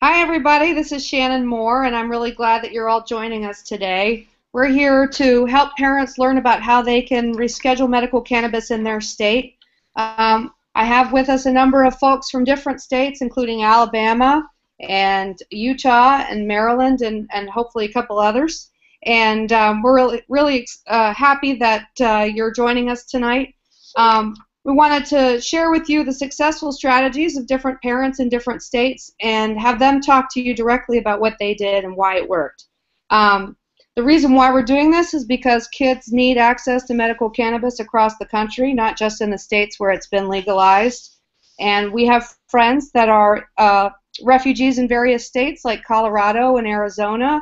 Hi, everybody. This is Shannon Moore, and I'm really glad that you're all joining us today. We're here to help parents learn about how they can reschedule medical cannabis in their state. I have with us a number of folks from different states, including Alabama and Utah and Maryland and hopefully a couple others. And we're really happy that you're joining us tonight. We wanted to share with you the successful strategies of different parents in different states and have them talk to you directly about what they did and why it worked. The reason why we're doing this is because kids need access to medical cannabis across the country, not just in the states where it's been legalized. And we have friends that are refugees in various states like Colorado and Arizona,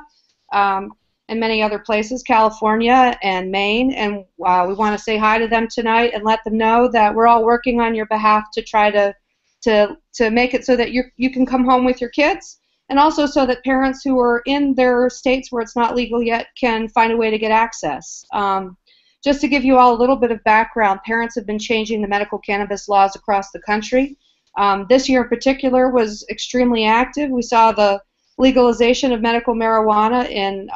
and many other places, California and Maine, and we want to say hi to them tonight and let them know that we're all working on your behalf to try to make it so that you can come home with your kids, and also so that parents who are in their states where it's not legal yet can find a way to get access. Just to give you all a little bit of background, parents have been changing the medical cannabis laws across the country. This year in particular was extremely active. We saw the legalization of medical marijuana in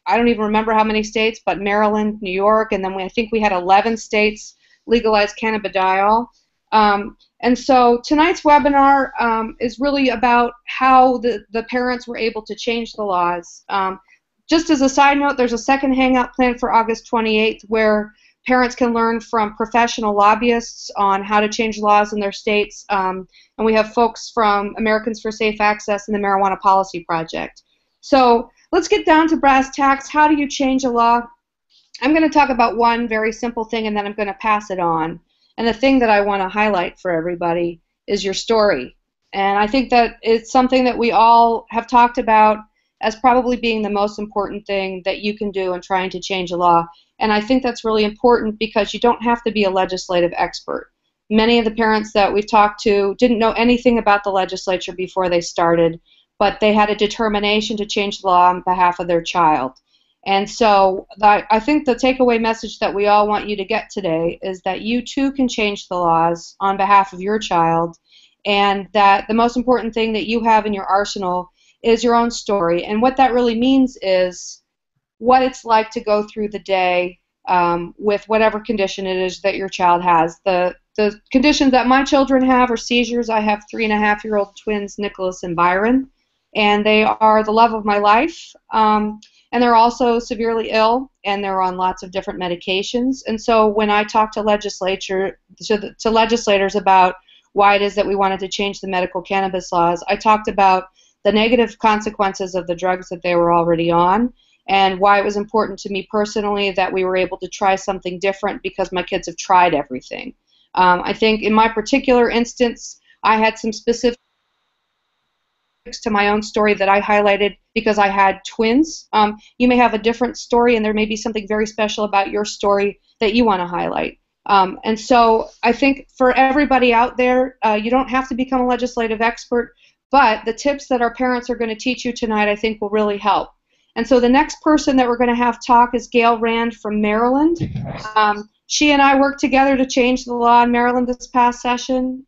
I don't even remember how many states, but Maryland, New York, and then I think we had 11 states legalize cannabidiol. And so tonight's webinar is really about how the parents were able to change the laws. Just as a side note, there's a second Hangout planned for August 28th where parents can learn from professional lobbyists on how to change laws in their states. And we have folks from Americans for Safe Access and the Marijuana Policy Project. So let's get down to brass tacks. How do you change a law? I'm going to talk about one very simple thing, and then I'm going to pass it on. And the thing that I want to highlight for everybody is your story. And I think that it's something that we all have talked about as probably being the most important thing that you can do in trying to change a law. And I think that's really important because you don't have to be a legislative expert. Many of the parents that we've talked to didn't know anything about the legislature before they started, but they had a determination to change the law on behalf of their child. And so I think the takeaway message that we all want you to get today is that you too can change the laws on behalf of your child, and that the most important thing that you have in your arsenal is your own story. And what that really means is what it's like to go through the day with whatever condition it is that your child has. The conditions that my children have are seizures. I have 3.5-year-old twins, Nicholas and Byron, and they are the love of my life. And they're also severely ill, and they're on lots of different medications. And so when I talk to legislators about why it is that we wanted to change the medical cannabis laws, I talked about the negative consequences of the drugs that they were already on, and why it was important to me personally that we were able to try something different because my kids have tried everything. I think in my particular instance, I had some specific to my own story that I highlighted because I had twins. You may have a different story, and there may be something very special about your story that you want to highlight. And so I think for everybody out there, you don't have to become a legislative expert, but the tips that our parents are going to teach you tonight I think will really help. And so the next person that we're going to have talk is Gail Rand from Maryland. She and I worked together to change the law in Maryland this past session.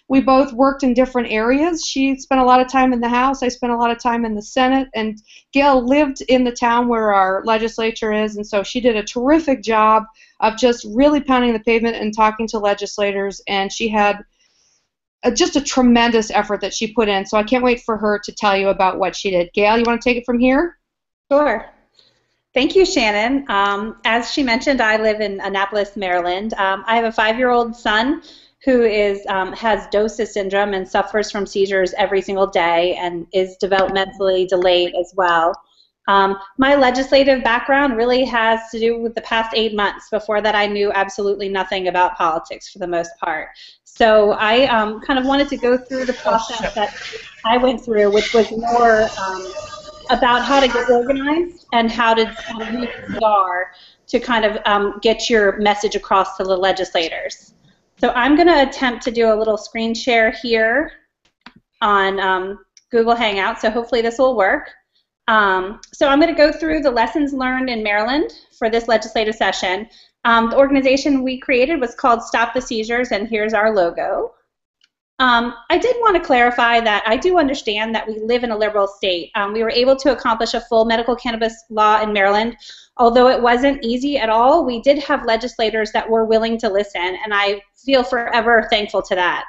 We both worked in different areas. She spent a lot of time in the House. I spent a lot of time in the Senate. And Gail lived in the town where our legislature is, and so she did a terrific job of just really pounding the pavement and talking to legislators. And she had just a tremendous effort that she put in. So I can't wait for her to tell you about what she did. Gail, you want to take it from here? Sure. Thank you, Shannon. As she mentioned, I live in Annapolis, Maryland. I have a 5-year-old son who has DOSA syndrome and suffers from seizures every single day and is developmentally delayed as well. My legislative background really has to do with the past 8 months. Before that, I knew absolutely nothing about politics for the most part. So I kind of wanted to go through the process that I went through, which was more about how to get organized and how to use PR to kind of get your message across to the legislators. So I'm going to attempt to do a little screen share here on Google Hangout, so hopefully this will work. So I'm going to go through the lessons learned in Maryland for this legislative session. The organization we created was called Stop the Seizures, and here's our logo. I did want to clarify that I do understand that we live in a liberal state. We were able to accomplish a full medical cannabis law in Maryland. Although it wasn't easy at all, we did have legislators that were willing to listen, and I feel forever thankful to that.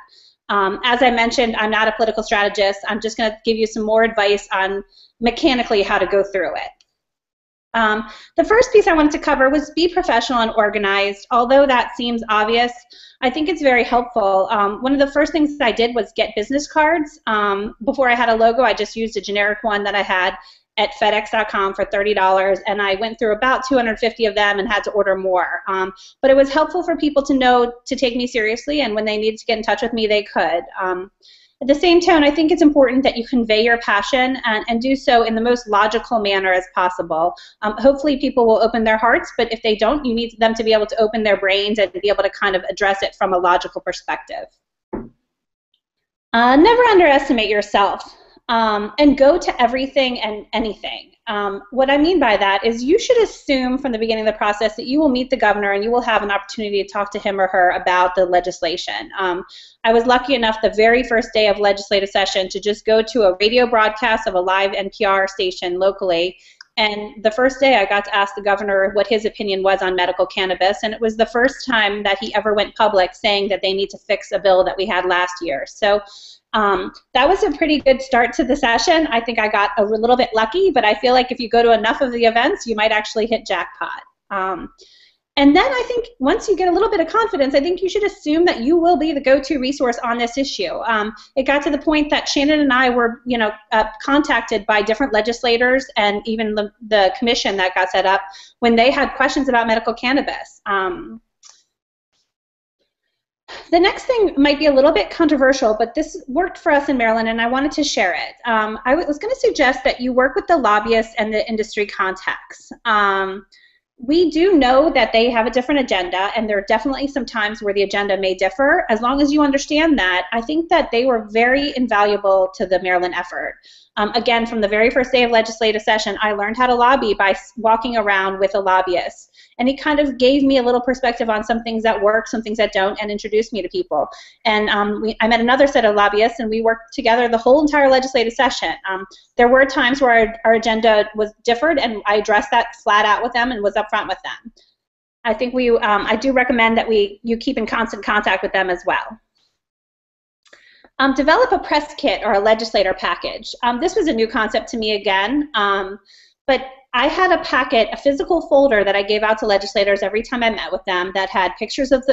As I mentioned, I'm not a political strategist. I'm just going to give you some more advice on mechanically how to go through it. The first piece I wanted to cover was be professional and organized. Although that seems obvious, I think it's very helpful. One of the first things I did was get business cards. Before I had a logo, I just used a generic one that I had at FedEx.com for $30, and I went through about 250 of them and had to order more. But it was helpful for people to know to take me seriously, and when they needed to get in touch with me, they could. At the same tone, I think it's important that you convey your passion and do so in the most logical manner as possible. Hopefully people will open their hearts, but if they don't, you need them to be able to open their brains and be able to kind of address it from a logical perspective. Never underestimate yourself, and go to everything and anything. What I mean by that is you should assume from the beginning of the process that you will meet the governor and you will have an opportunity to talk to him or her about the legislation. I was lucky enough the very first day of legislative session to just go to a radio broadcast of a live NPR station locally, and the first day I got to ask the governor what his opinion was on medical cannabis, and it was the first time that he ever went public saying that they need to fix a bill that we had last year. So that was a pretty good start to the session. I think I got a little bit lucky, but I feel like if you go to enough of the events, you might actually hit jackpot. And then I think once you get a little bit of confidence, I think you should assume that you will be the go-to resource on this issue. It got to the point that Shannon and I were, contacted by different legislators and even the commission that got set up when they had questions about medical cannabis. The next thing might be a little bit controversial, but this worked for us in Maryland, and I wanted to share it. I was going to suggest that you work with the lobbyists and the industry contacts. We do know that they have a different agenda, and there are definitely some times where the agenda may differ. As long as you understand that, I think that they were very invaluable to the Maryland effort. Again, from the very first day of legislative session, I learned how to lobby by walking around with a lobbyist. And he kind of gave me a little perspective on some things that work, some things that don't, and introduced me to people. And I met another set of lobbyists, and we worked together the whole entire legislative session. There were times where our agenda was differed, and I addressed that flat out with them and was upfront with them. I think I do recommend that you keep in constant contact with them as well. Develop a press kit or a legislator package. This was a new concept to me again, but I had a packet, a physical folder that I gave out to legislators every time I met with them that had pictures of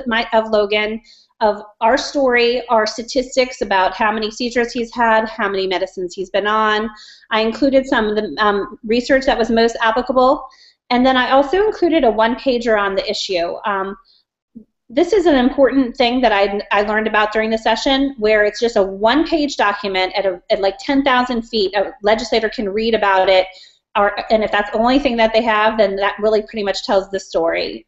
Logan, of our story, our statistics about how many seizures he's had, how many medicines he's been on. I included some of the research that was most applicable, and then I also included a one-pager on the issue. This is an important thing that I learned about during the session, where it's just a one-page document at like 10,000 feet. A legislator can read about it, and if that's the only thing that they have, then that really pretty much tells the story.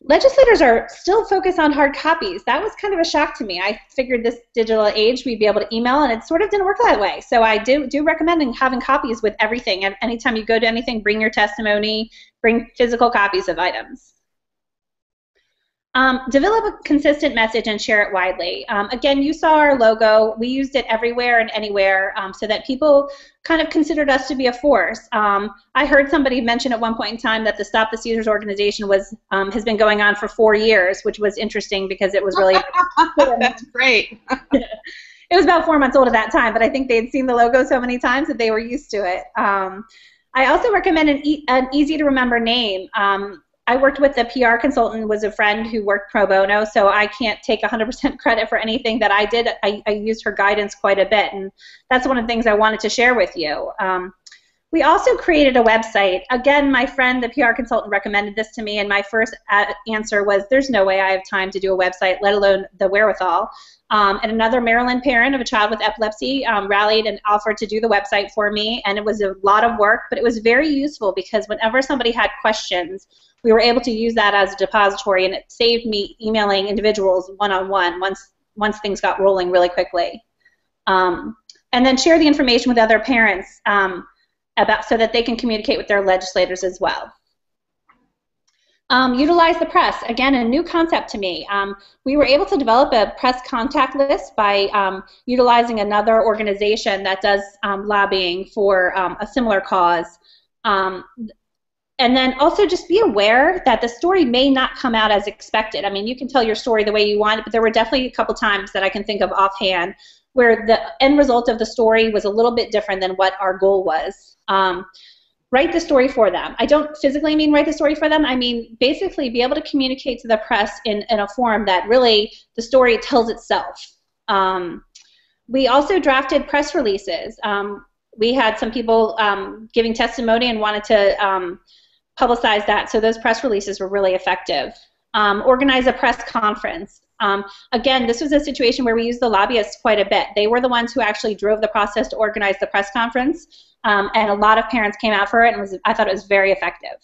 Legislators are still focused on hard copies. That was kind of a shock to me. I figured this digital age we'd be able to email, and it sort of didn't work that way. So I do recommend having copies with everything. And anytime you go to anything, bring your testimony, bring physical copies of items. Develop a consistent message and share it widely. Again, you saw our logo. We used it everywhere and anywhere so that people kind of considered us to be a force. I heard somebody mention at one point in time that the Stop the Seizures organization has been going on for 4 years, which was interesting because it was really That's great. It was about 4 months old at that time, but I think they had seen the logo so many times that they were used to it. I also recommend an easy to remember name. I worked with a PR consultant, was a friend who worked pro bono, so I can't take 100% credit for anything that I did. I used her guidance quite a bit, and that's one of the things I wanted to share with you. We also created a website. Again, my friend, the PR consultant, recommended this to me, and my first answer was, there's no way I have time to do a website, let alone the wherewithal. And another Maryland parent of a child with epilepsy rallied and offered to do the website for me, and it was a lot of work, but it was very useful because whenever somebody had questions, we were able to use that as a depository, and it saved me emailing individuals one-on-one once things got rolling really quickly. And then share the information with other parents so that they can communicate with their legislators as well. Utilize the press. Again, a new concept to me. We were able to develop a press contact list by utilizing another organization that does lobbying for a similar cause. And then also just be aware that the story may not come out as expected. I mean, you can tell your story the way you want, but there were definitely a couple times that I can think of offhand where the end result of the story was a little bit different than what our goal was. Write the story for them. I don't physically mean write the story for them. I mean basically be able to communicate to the press in a form that really the story tells itself. We also drafted press releases. We had some people giving testimony and wanted to publicize that, so those press releases were really effective. Organize a press conference. Again, this was a situation where we used the lobbyists quite a bit. They were the ones who actually drove the process to organize the press conference, and a lot of parents came out for it, and I thought it was very effective.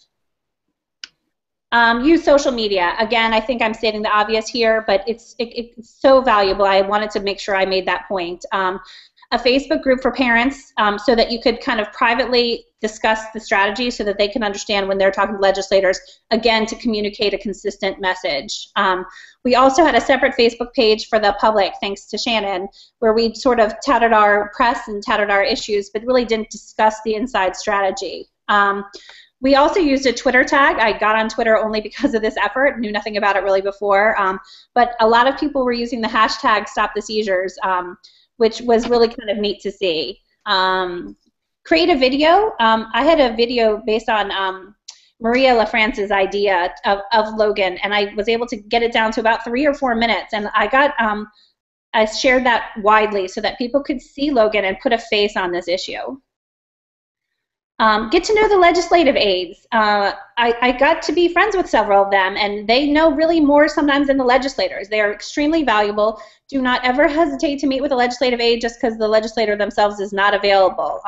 Use social media. Again, I think I'm stating the obvious here, but it's so valuable. I wanted to make sure I made that point. A Facebook group for parents so that you could kind of privately discuss the strategy so that they can understand when they're talking to legislators, again, to communicate a consistent message. We also had a separate Facebook page for the public, thanks to Shannon, where we sort of touted our press and touted our issues, but really didn't discuss the inside strategy. We also used a Twitter tag. I got on Twitter only because of this effort, knew nothing about it really before, but a lot of people were using the hashtag Stop the Seizures, which was really kind of neat to see. Create a video. I had a video based on Maria LaFrance's idea of Logan, and I was able to get it down to about 3 or 4 minutes, and I shared that widely so that people could see Logan and put a face on this issue. Get to know the legislative aides. I got to be friends with several of them, and they know really more sometimes than the legislators. They are extremely valuable. Do not ever hesitate to meet with a legislative aide just because the legislator themselves is not available.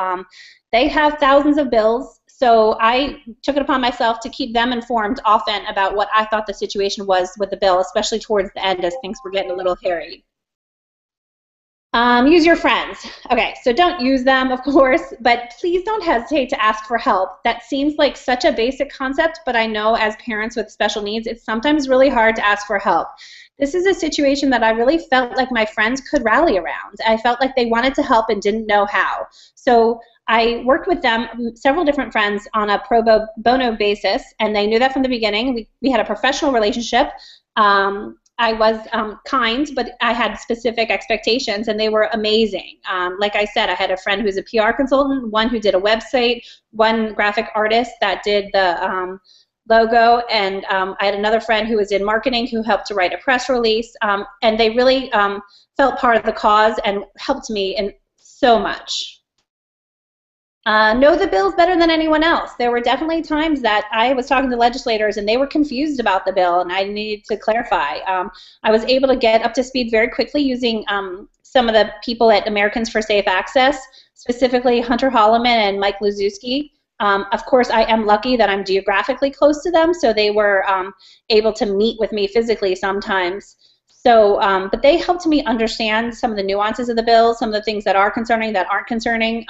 They have thousands of bills, so I took it upon myself to keep them informed often about what I thought the situation was with the bill, especially towards the end as things were getting a little hairy. Use your friends. Okay, so don't use them, of course, but please don't hesitate to ask for help. That seems like such a basic concept, but I know as parents with special needs, it's sometimes really hard to ask for help. This is a situation that I really felt like my friends could rally around. I felt like they wanted to help and didn't know how. So I worked with them, several different friends, on a pro bono basis, and they knew that from the beginning. We had a professional relationship. I was kind, but I had specific expectations, and they were amazing. Like I said, I had a friend who's a PR consultant, one who did a website, one graphic artist that did the logo, and I had another friend who was in marketing who helped to write a press release, and they really felt part of the cause and helped me in so much. Know the bills better than anyone else. There were definitely times that I was talking to legislators and they were confused about the bill and I needed to clarify. I was able to get up to speed very quickly using some of the people at Americans for Safe Access, specifically Hunter Holloman and Mike Luzuski. Of course, I am lucky that I'm geographically close to them, so they were able to meet with me physically sometimes. So, but they helped me understand some of the nuances of the bill, some of the things that are concerning, that aren't concerning,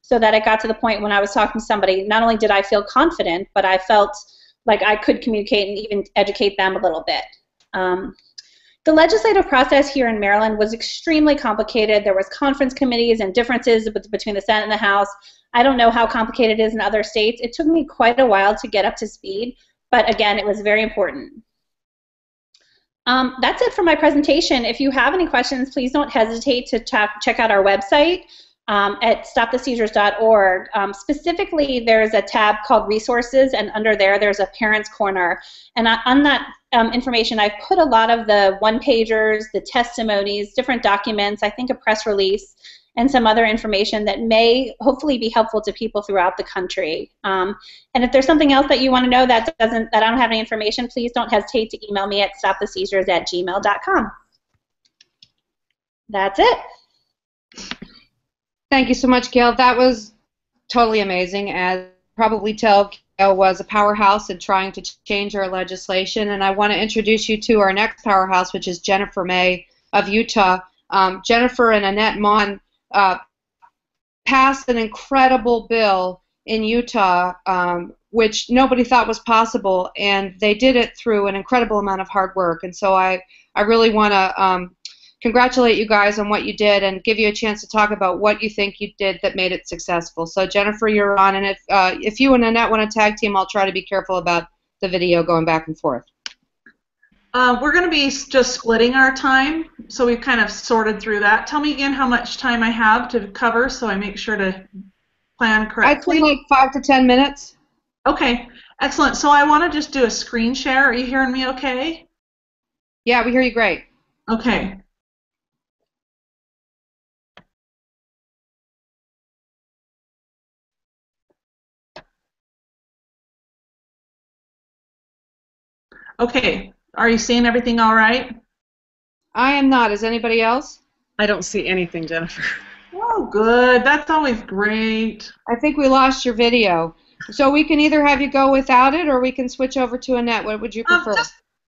so that it got to the point when I was talking to somebody, not only did I feel confident, but I felt like I could communicate and even educate them a little bit. The legislative process here in Maryland was extremely complicated. There was conference committees and differences between the Senate and the House. I don't know how complicated it is in other states. It took me quite a while to get up to speed, but again, it was very important. That's it for my presentation. If you have any questions, please don't hesitate to check out our website at stoptheseizures.org. Specifically, there's a tab called Resources, and under there, there's a Parents Corner. And on that information, I've put a lot of the one-pagers, the testimonies, different documents, I think a press release, and some other information that may hopefully be helpful to people throughout the country. And if there's something else that you want to know that I don't have any information, please don't hesitate to email me at stoptheseizures@gmail.com. That's it. Thank you so much, Gail. That was totally amazing. As probably tell, Gail was a powerhouse in trying to change our legislation, and I want to introduce you to our next powerhouse, which is Jennifer May of Utah. Jennifer and Annette Maughan passed an incredible bill in Utah which nobody thought was possible, and they did it through an incredible amount of hard work. And so I really want to congratulate you guys on what you did and give you a chance to talk about what you think you did that made it successful. So Jennifer, you're on, and if you and Annette want to tag team, I'll try to be careful about the video going back and forth. We're going to be just splitting our time, so we've kind of sorted through that. Tell me again how much time I have to cover so I make sure to plan correctly. I'd say like 5 to 10 minutes. Okay, excellent. So I want to just do a screen share. Are you hearing me okay? Yeah, we hear you great. Okay. Okay, are you seeing everything all right? I am not. Is anybody else? I don't see anything, Jennifer. Oh, good. That's always great. I think we lost your video. So we can either have you go without it, or we can switch over to Annette. What would you prefer?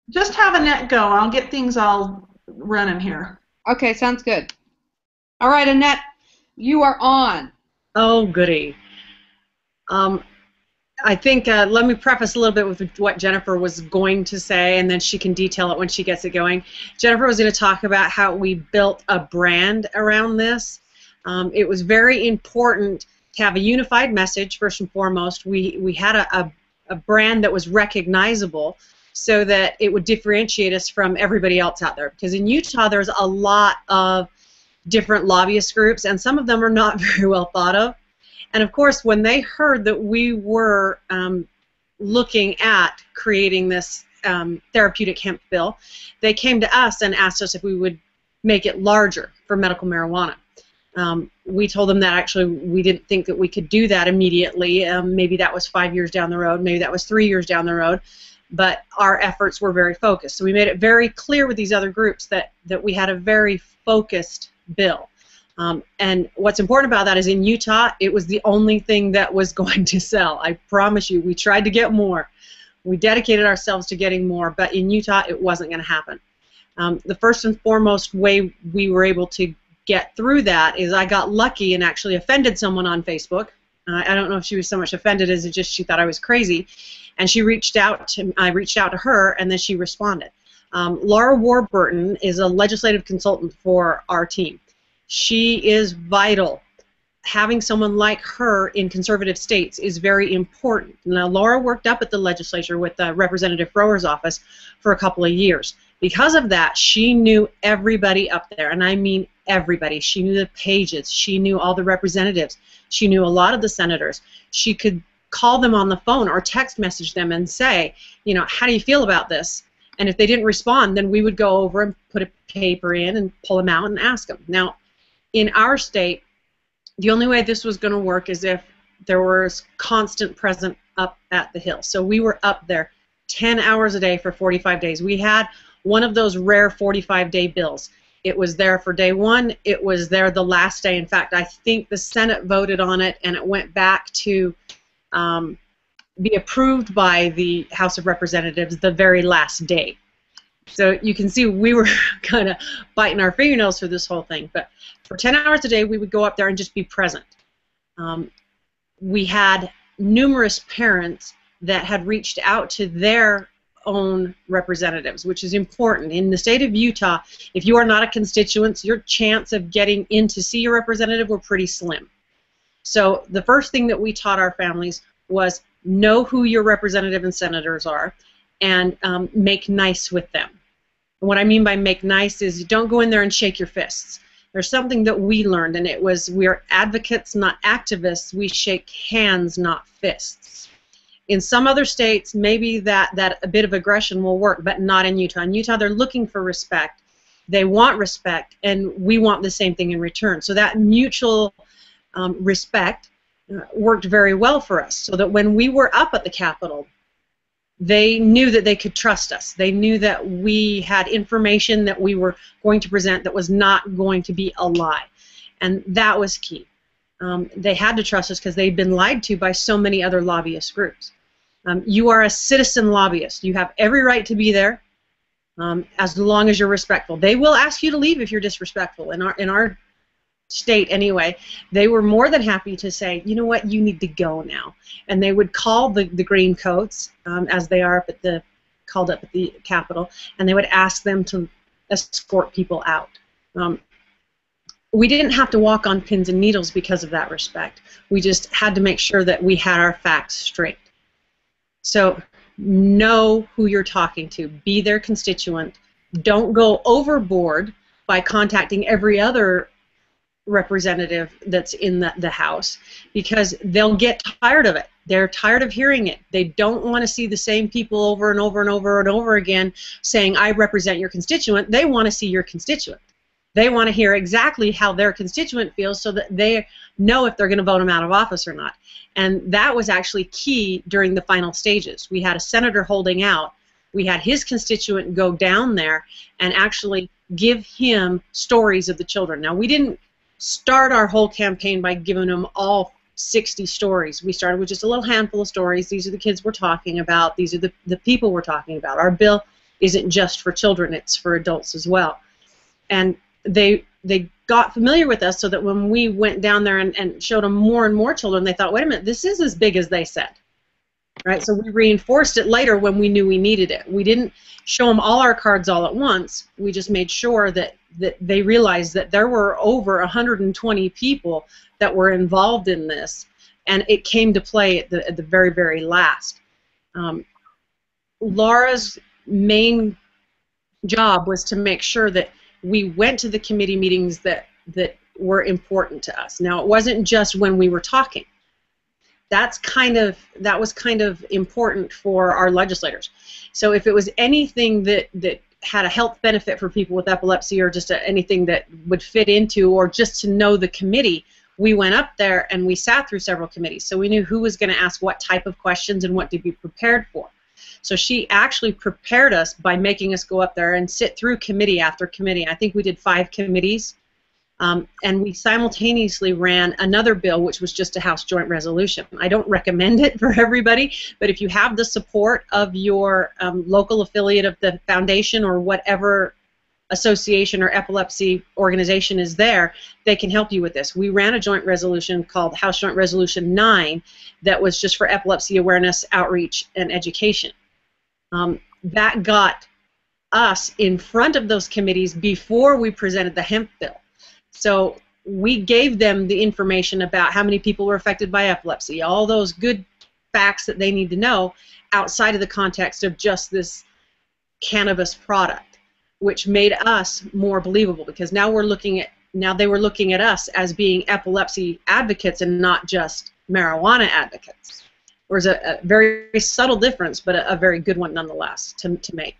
Just have Annette go. I'll get things all running here. Okay, sounds good. All right, Annette, you are on. Oh, goody. I think let me preface a little bit with what Jennifer was going to say, and then she can detail it when she gets it going. Jennifer was going to talk about how we built a brand around this. It was very important to have a unified message, first and foremost. We had a brand that was recognizable so that it would differentiate us from everybody else out there. Because in Utah, there's a lot of different lobbyist groups, and some of them are not very well thought of. And of course, when they heard that we were looking at creating this therapeutic hemp bill, they came to us and asked us if we would make it larger for medical marijuana. We told them that actually we didn't think that we could do that immediately. Maybe that was 5 years down the road, maybe that was 3 years down the road, but our efforts were very focused. So we made it very clear with these other groups that we had a very focused bill. And what's important about that is in Utah, it was the only thing that was going to sell. I promise you, we tried to get more. We dedicated ourselves to getting more, but in Utah, it wasn't going to happen. The first and foremost way we were able to get through that is I got lucky and actually offended someone on Facebook. I don't know if she was so much offended as it just she thought I was crazy. And she reached out to, I reached out to her, and then she responded. Laura Warburton is a legislative consultant for our team. She is vital. Having someone like her in conservative states is very important. Now, Laura worked up at the legislature with Representative Frower's office for a couple of years. Because of that, she knew everybody up there, and I mean everybody. She knew the pages. She knew all the representatives. She knew a lot of the senators. She could call them on the phone or text message them and say, you know, how do you feel about this? And if they didn't respond, then we would go over and put a paper in and pull them out and ask them. Now, in our state, the only way this was going to work is if there was constant presence up at the Hill. So we were up there 10 hours a day for 45 days. We had one of those rare 45-day bills. It was there for day one. It was there the last day. In fact, I think the Senate voted on it, and it went back to be approved by the House of Representatives the very last day. So you can see we were kind of biting our fingernails for this whole thing. But for 10 hours a day, we would go up there and just be present. We had numerous parents that had reached out to their own representatives, which is important. In the state of Utah, if you are not a constituent, your chance of getting in to see your representative were pretty slim. So the first thing that we taught our families was know who your representative and senators are, and make nice with them. And what I mean by make nice is you don't go in there and shake your fists. There's something that we learned, and it was we're advocates, not activists. We shake hands, not fists. In some other states, maybe that a bit of aggression will work, but not in Utah. In Utah, they're looking for respect. They want respect, and we want the same thing in return. So that mutual respect worked very well for us, so that when we were up at the Capitol, they knew that they could trust us. They knew that we had information that we were going to present that was not going to be a lie. And that was key. They had to trust us because they'd been lied to by so many other lobbyist groups. You are a citizen lobbyist. You have every right to be there as long as you're respectful. They will ask you to leave if you're disrespectful. In our state anyway, they were more than happy to say, you know what, you need to go now. And they would call the green coats, as they are called up at the Capitol, and they would ask them to escort people out. We didn't have to walk on pins and needles because of that respect. We just had to make sure that we had our facts straight. So know who you're talking to. Be their constituent. Don't go overboard by contacting every other representative that's in the House, because they'll get tired of it. They're tired of hearing it. They don't want to see the same people over and over and over and over again saying, I represent your constituent. They want to see your constituent. They want to hear exactly how their constituent feels so that they know if they're going to vote him out of office or not. And that was actually key during the final stages. We had a senator holding out. We had his constituent go down there and actually give him stories of the children. Now, we didn't start our whole campaign by giving them all 60 stories. We started with just a little handful of stories. These are the kids we're talking about. These are the people we're talking about. Our bill isn't just for children, it's for adults as well. And they got familiar with us so that when we went down there and showed them more and more children, they thought, wait a minute, this is as big as they said. Right? So we reinforced it later when we knew we needed it. We didn't show them all our cards all at once. We just made sure that they realized that there were over 120 people that were involved in this, and it came to play at the very, very last. Laura's main job was to make sure that we went to the committee meetings that were important to us. Now, it wasn't just when we were talking. That was kind of important for our legislators. So if it was anything that had a health benefit for people with epilepsy, or just anything that would fit into, or just to know the committee, we went up there and we sat through several committees. So we knew who was going to ask what type of questions and what to be prepared for. So she actually prepared us by making us go up there and sit through committee after committee. I think we did 5 committees. And we simultaneously ran another bill, which was just a House joint resolution. I don't recommend it for everybody, but if you have the support of your local affiliate of the foundation or whatever association or epilepsy organization is there, they can help you with this. We ran a joint resolution called House Joint Resolution 9 that was just for epilepsy awareness, outreach, and education. That got us in front of those committees before we presented the hemp bill. So we gave them the information about how many people were affected by epilepsy, all those good facts that they need to know outside of the context of just this cannabis product, which made us more believable, because now they were looking at us as being epilepsy advocates and not just marijuana advocates. There was a very subtle difference, but a very good one nonetheless to make.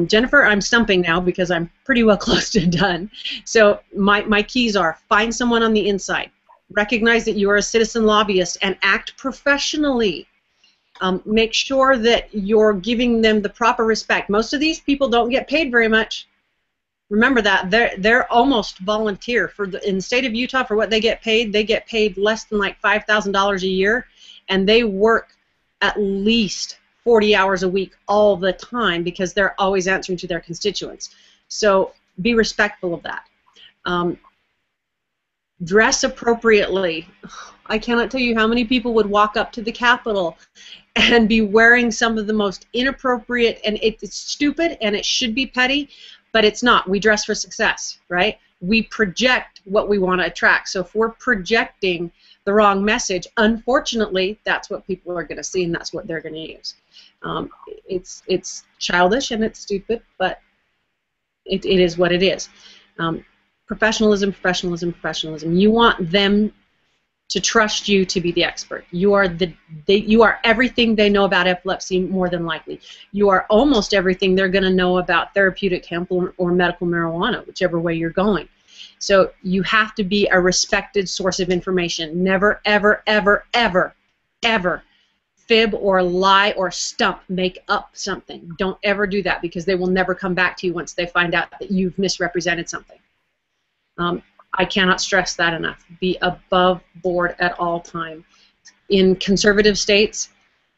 Jennifer, I'm stumping now because I'm pretty well close to done. So my keys are: find someone on the inside, recognize that you are a citizen lobbyist, and act professionally. Make sure that you're giving them the proper respect. Most of these people don't get paid very much. Remember that. They're almost volunteer. In the state of Utah, for what they get paid less than like $5,000 a year, and they work at least 40 hours a week all the time because they're always answering to their constituents. So be respectful of that. Dress appropriately. I cannot tell you how many people would walk up to the Capitol and be wearing some of the most inappropriate, and it's stupid and it should be petty, but it's not. We dress for success, right? We project what we want to attract. So if we're projecting the wrong message, unfortunately, that's what people are going to see, and that's what they're going to use. It's childish and it's stupid, but it is what it is. Professionalism, professionalism, professionalism. You want them to trust you to be the expert. You are everything they know about epilepsy, more than likely. You are almost everything they're going to know about therapeutic hemp or medical marijuana, whichever way you're going. So you have to be a respected source of information. Never, ever, ever, ever, ever fib or lie or make up something. Don't ever do that, because they will never come back to you once they find out that you've misrepresented something. I cannot stress that enough. Be above board at all time. In conservative states,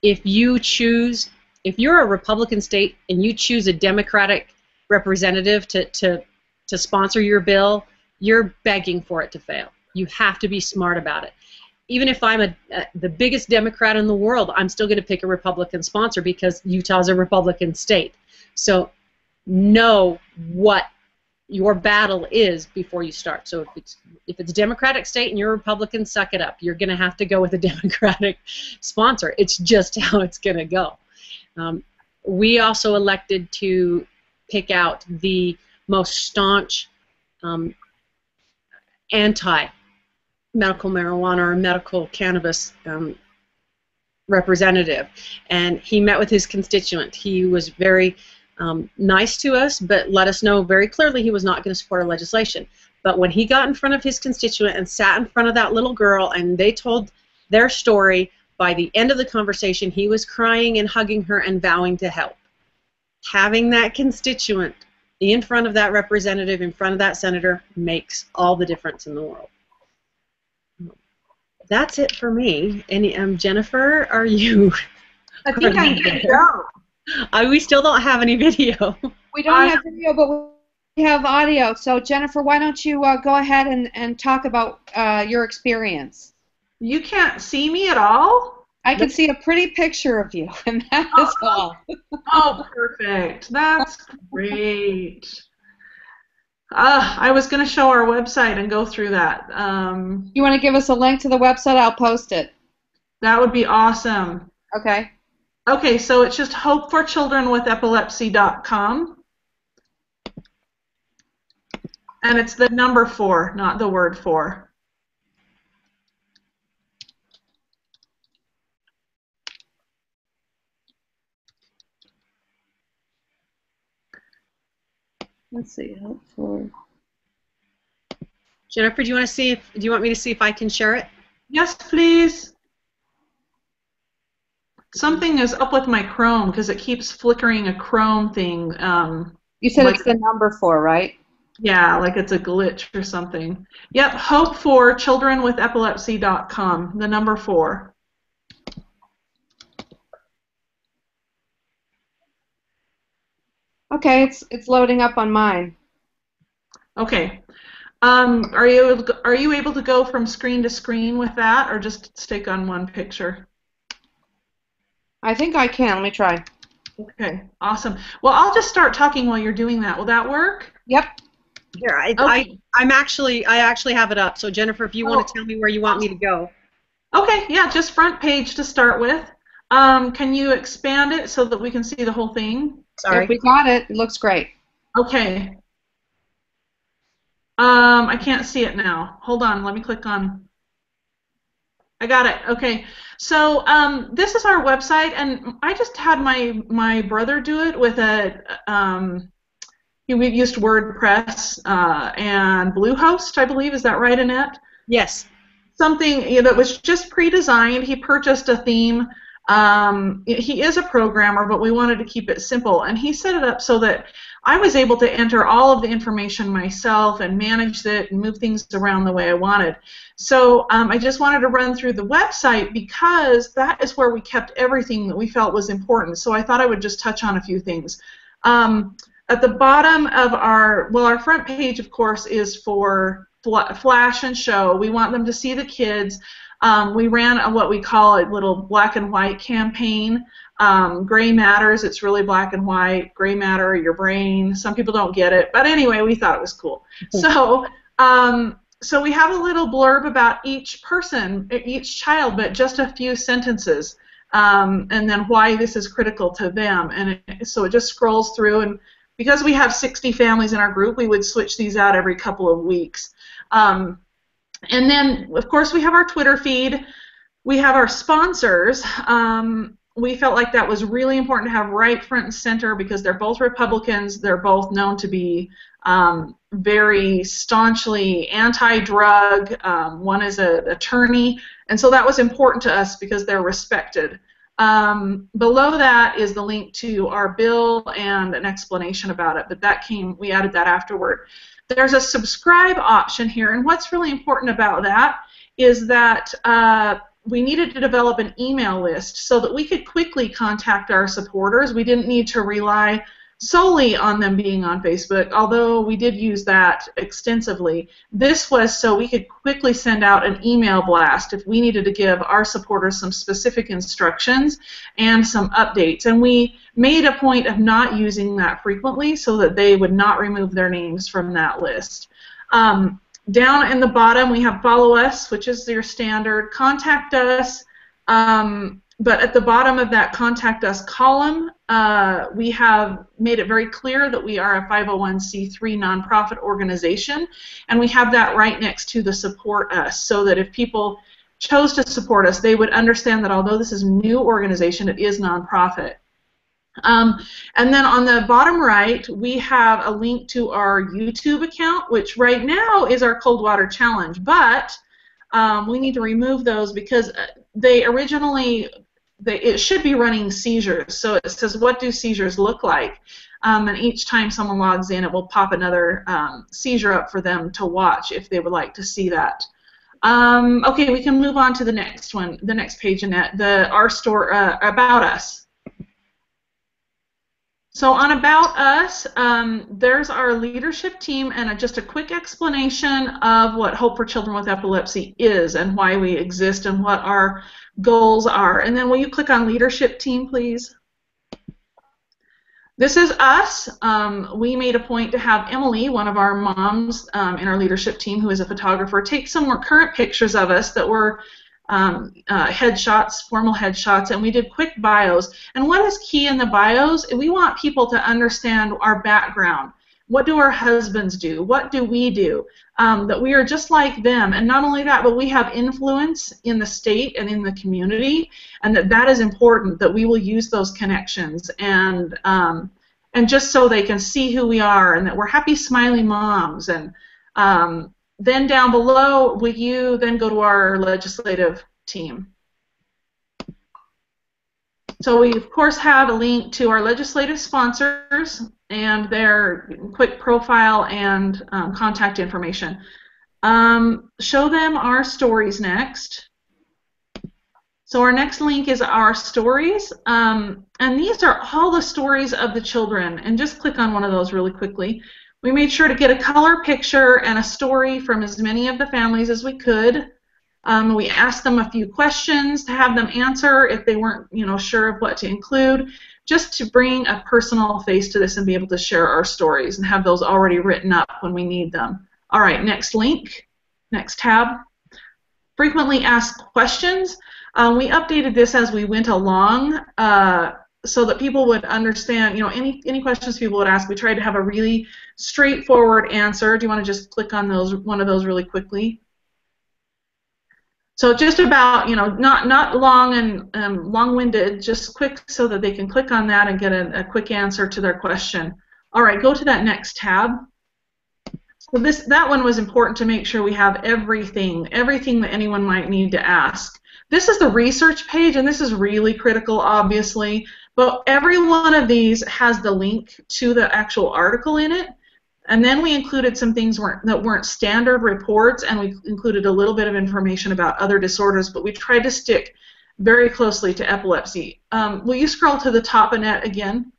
if you're a Republican state and you choose a Democratic representative to sponsor your bill, you're begging for it to fail. You have to be smart about it. Even if I'm the biggest Democrat in the world, I'm still going to pick a Republican sponsor because Utah's a Republican state. So know what your battle is before you start. So if it's a Democratic state and you're a Republican, suck it up. You're going to have to go with a Democratic sponsor. It's just how it's going to go. We also elected to pick out the most staunch anti-medical marijuana or medical cannabis representative, and he met with his constituent. He was very nice to us, but let us know very clearly he was not going to support our legislation. But when he got in front of his constituent and sat in front of that little girl and they told their story, by the end of the conversation he was crying and hugging her and vowing to help. Having that constituent in front of that representative, in front of that senator, makes all the difference in the world. That's it for me. Any Jennifer, are you? I think I'm good to go. We still don't have any video. We don't have video, but we have audio. So Jennifer, why don't you go ahead and talk about your experience? You can't see me at all? I can see a pretty picture of you, and that is all. Oh, perfect. That's great. I was going to show our website and go through that. You want to give us a link to the website? I'll post it. That would be awesome. Okay. Okay, so it's just hopeforchildrenwithepilepsy.com. And it's the number 4, not the word 4. Let's see. Hope for. Jennifer, do you want me to see if I can share it? Yes, please. Something is up with my Chrome because it keeps flickering a Chrome thing. You said like, it's the number 4, right? Yeah, like it's a glitch or something. Yep, hopeforchildrenwithepilepsy.com, the number 4. Okay, it's loading up on mine. Okay. Are you able to go from screen to screen with that, or just stick on one picture? I think I can. Let me try. Okay, awesome. Well, I'll just start talking while you're doing that. Will that work? Yep. Here, Okay. I actually have it up. So Jennifer, if you want to tell me where you want me to go. Okay, yeah, just front page to start with. Can you expand it so that we can see the whole thing? Sorry. If we got it, it looks great. Okay. I can't see it now. Hold on, let me click on. I got it. Okay. So this is our website, and I just had my brother do it with we used WordPress and Bluehost, I believe. Is that right, Annette? Yes. Something that was just pre-designed. He purchased a theme. He is a programmer, but we wanted to keep it simple, and he set it up so that I was able to enter all of the information myself and manage it and move things around the way I wanted. So I just wanted to run through the website because that is where we kept everything that we felt was important. So I thought I would just touch on a few things. At the bottom of our front page, of course, is for flash and show. We want them to see the kids. We ran what we call a little black and white campaign. Gray matters. It's really black and white. Gray matter, your brain. Some people don't get it, but anyway, we thought it was cool. So we have a little blurb about each person, each child, but just a few sentences, and then why this is critical to them. And so it just scrolls through, and because we have 60 families in our group, we would switch these out every couple of weeks. And then, of course, we have our Twitter feed. We have our sponsors. We felt like that was really important to have right front and center because they're both Republicans. They're both known to be very staunchly anti-drug. One is an attorney, and so that was important to us because they're respected. Below that is the link to our bill and an explanation about it, but we added that afterward. There's a subscribe option here, and what's really important about that is that we needed to develop an email list so that we could quickly contact our supporters. We didn't need to rely solely on them being on Facebook, although we did use that extensively. This was so we could quickly send out an email blast if we needed to give our supporters some specific instructions and some updates. And we made a point of not using that frequently so that they would not remove their names from that list. Down in the bottom, we have follow us, which is your standard. Contact us. But at the bottom of that contact us column, we have made it very clear that we are a 501c3 nonprofit organization, and we have that right next to the support us, so that if people chose to support us, they would understand that although this is a new organization, it is nonprofit. And then on the bottom right, we have a link to our YouTube account, which right now is our Cold Water Challenge, but we need to remove those because they originally, it should be running seizures. So it says, what do seizures look like? And each time someone logs in, it will pop another seizure up for them to watch if they would like to see that. Okay, we can move on to the next one, the next page, Annette, our store, About Us. So on About Us, there's our leadership team and just a quick explanation of what Hope for Children with Epilepsy is and why we exist and what our goals are. And then will you click on leadership team, please? This is us. We made a point to have Emily, one of our moms in our leadership team, who is a photographer, take some more current pictures of us that were headshots, formal headshots, and we did quick bios. And what is key in the bios? We want people to understand our background. What do our husbands do? What do we do? That we are just like them. And not only that, but we have influence in the state and in the community, and that is important, that we will use those connections and just so they can see who we are and that we're happy, smiley moms. And then down below, will you then go to our legislative team? So we, of course, have a link to our legislative sponsors and their quick profile and contact information. Show them our stories next. So our next link is our stories, and these are all the stories of the children. And just click on one of those really quickly. We made sure to get a color picture and a story from as many of the families as we could. We asked them a few questions to have them answer if they weren't, sure of what to include, just to bring a personal face to this and be able to share our stories and have those already written up when we need them. All right, next link, next tab. Frequently asked questions. We updated this as we went along so that people would understand, any questions people would ask. We tried to have a really straightforward answer. Do you want to just click on one of those really quickly? So just about, not long and long-winded, just quick so that they can click on that and get a quick answer to their question. All right, go to that next tab. So that one was important to make sure we have everything that anyone might need to ask. This is the research page, and this is really critical, obviously, but every one of these has the link to the actual article in it. And then we included some things that weren't standard reports, and we included a little bit of information about other disorders, but we tried to stick very closely to epilepsy. Will you scroll to the top, Annette, again?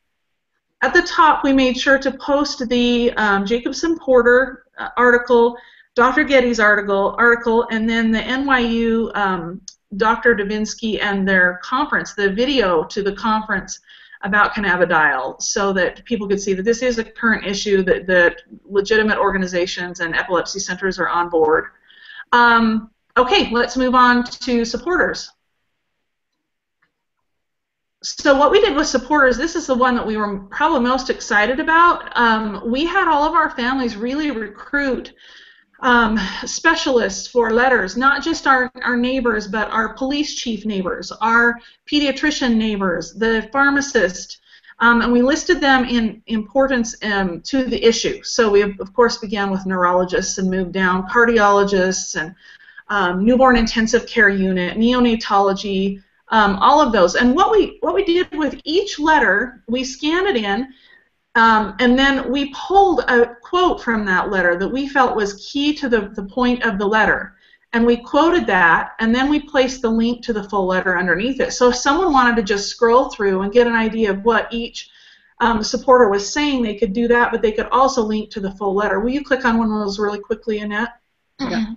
At the top, we made sure to post the Jacobson-Porter article, Dr. Getty's article, and then the NYU Dr. Davinsky and their conference, the video to the conference about cannabidiol, so that people could see that this is a current issue, that legitimate organizations and epilepsy centers are on board. Okay, let's move on to supporters. So what we did with supporters, this is the one that we were probably most excited about. We had all of our families really recruit specialists for letters, not just our neighbors, but our police chief neighbors, our pediatrician neighbors, the pharmacist, and we listed them in importance to the issue. So we, of course, began with neurologists and moved down cardiologists and newborn intensive care unit, neonatology, all of those. And what we did with each letter, we scanned it in, and then we pulled a quote from that letter that we felt was key to the point of the letter. And we quoted that, and then we placed the link to the full letter underneath it. So if someone wanted to just scroll through and get an idea of what each supporter was saying they could do that, but they could also link to the full letter. Will you click on one of those really quickly, Annette? Yeah.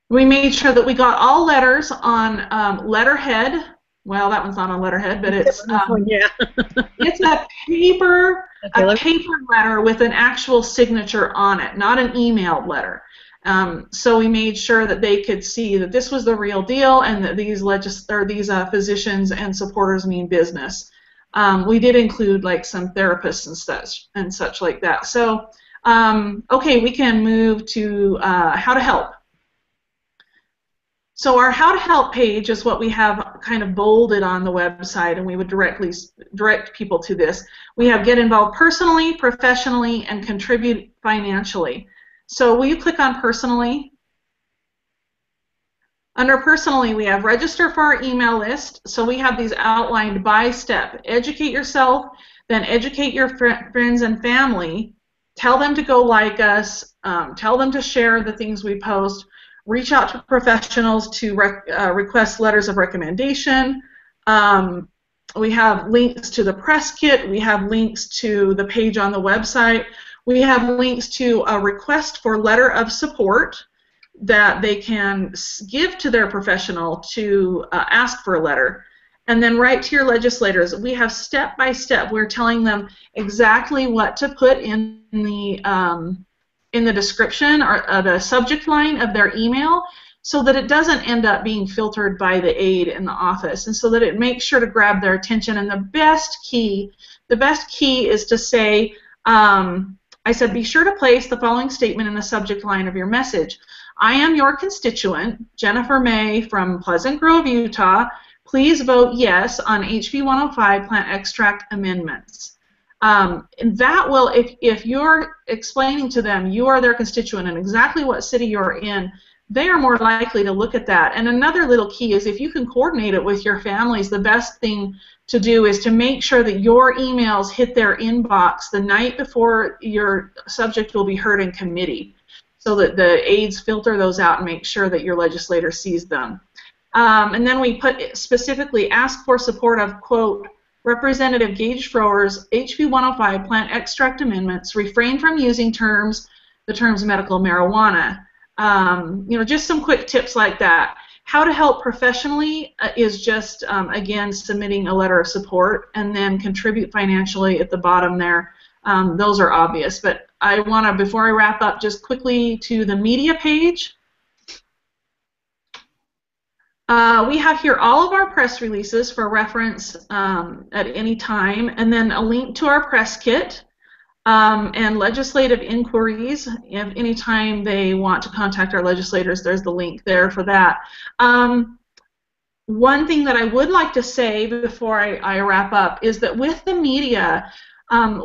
We made sure that we got all letters on letterhead. Well, that one's not on letterhead, but it's yeah. it's a paper letter with an actual signature on it, not an emailed letter. So we made sure that they could see that this was the real deal and that these physicians and supporters mean business. We did include like some therapists and such like that. So okay, we can move to how to help. So our How to Help page is what we have kind of bolded on the website, and we would direct people to this. We have Get Involved Personally, Professionally, and Contribute Financially. So will you click on Personally? Under Personally, we have Register for our email list. So we have these outlined by step. Educate yourself, then educate your friends and family. Tell them to go like us. Tell them to share the things we post. Reach out to professionals to request letters of recommendation. We have links to the press kit. We have links to the page on the website. We have links to a request for letter of support that they can give to their professional to ask for a letter. And then write to your legislators. We have step by step. We're telling them exactly what to put in the description or the subject line of their email, so that it doesn't end up being filtered by the aide in the office, and so that it makes sure to grab their attention. And the best key is to say, I said, be sure to place the following statement in the subject line of your message. I am your constituent, Jennifer May from Pleasant Grove, Utah. Please vote yes on HB 105 plant extract amendments. That will, if you're explaining to them you are their constituent and exactly what city you're in, they are more likely to look at that. And another little key is if you can coordinate it with your families, the best thing to do is to make sure that your emails hit their inbox the night before your subject will be heard in committee, so that the aides filter those out and make sure that your legislator sees them. And then we put specifically ask for support of, quote, Representative Gage Frower's HB 105 plant extract amendments. Refrain from using the terms medical marijuana. Just some quick tips like that. How to help professionally is just, again, submitting a letter of support, and then contribute financially at the bottom there. Those are obvious, but I want to, before I wrap up, just quickly to the media page. We have here all of our press releases for reference at any time, and then a link to our press kit and legislative inquiries. If any time they want to contact our legislators, there's the link there for that. One thing that I would like to say before I wrap up is that with the media,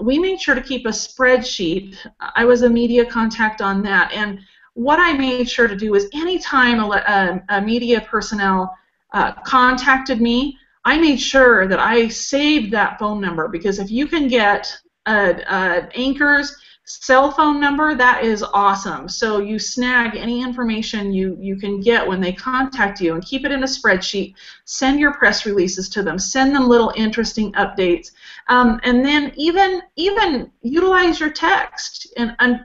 we made sure to keep a spreadsheet. I was a media contact on that, and what I made sure to do is anytime a media personnel contacted me, I made sure that I saved that phone number, because if you can get an anchor's cell phone number, that is awesome. So you snag any information you can get when they contact you and keep it in a spreadsheet. Send your press releases to them. Send them little interesting updates. And then even utilize your text,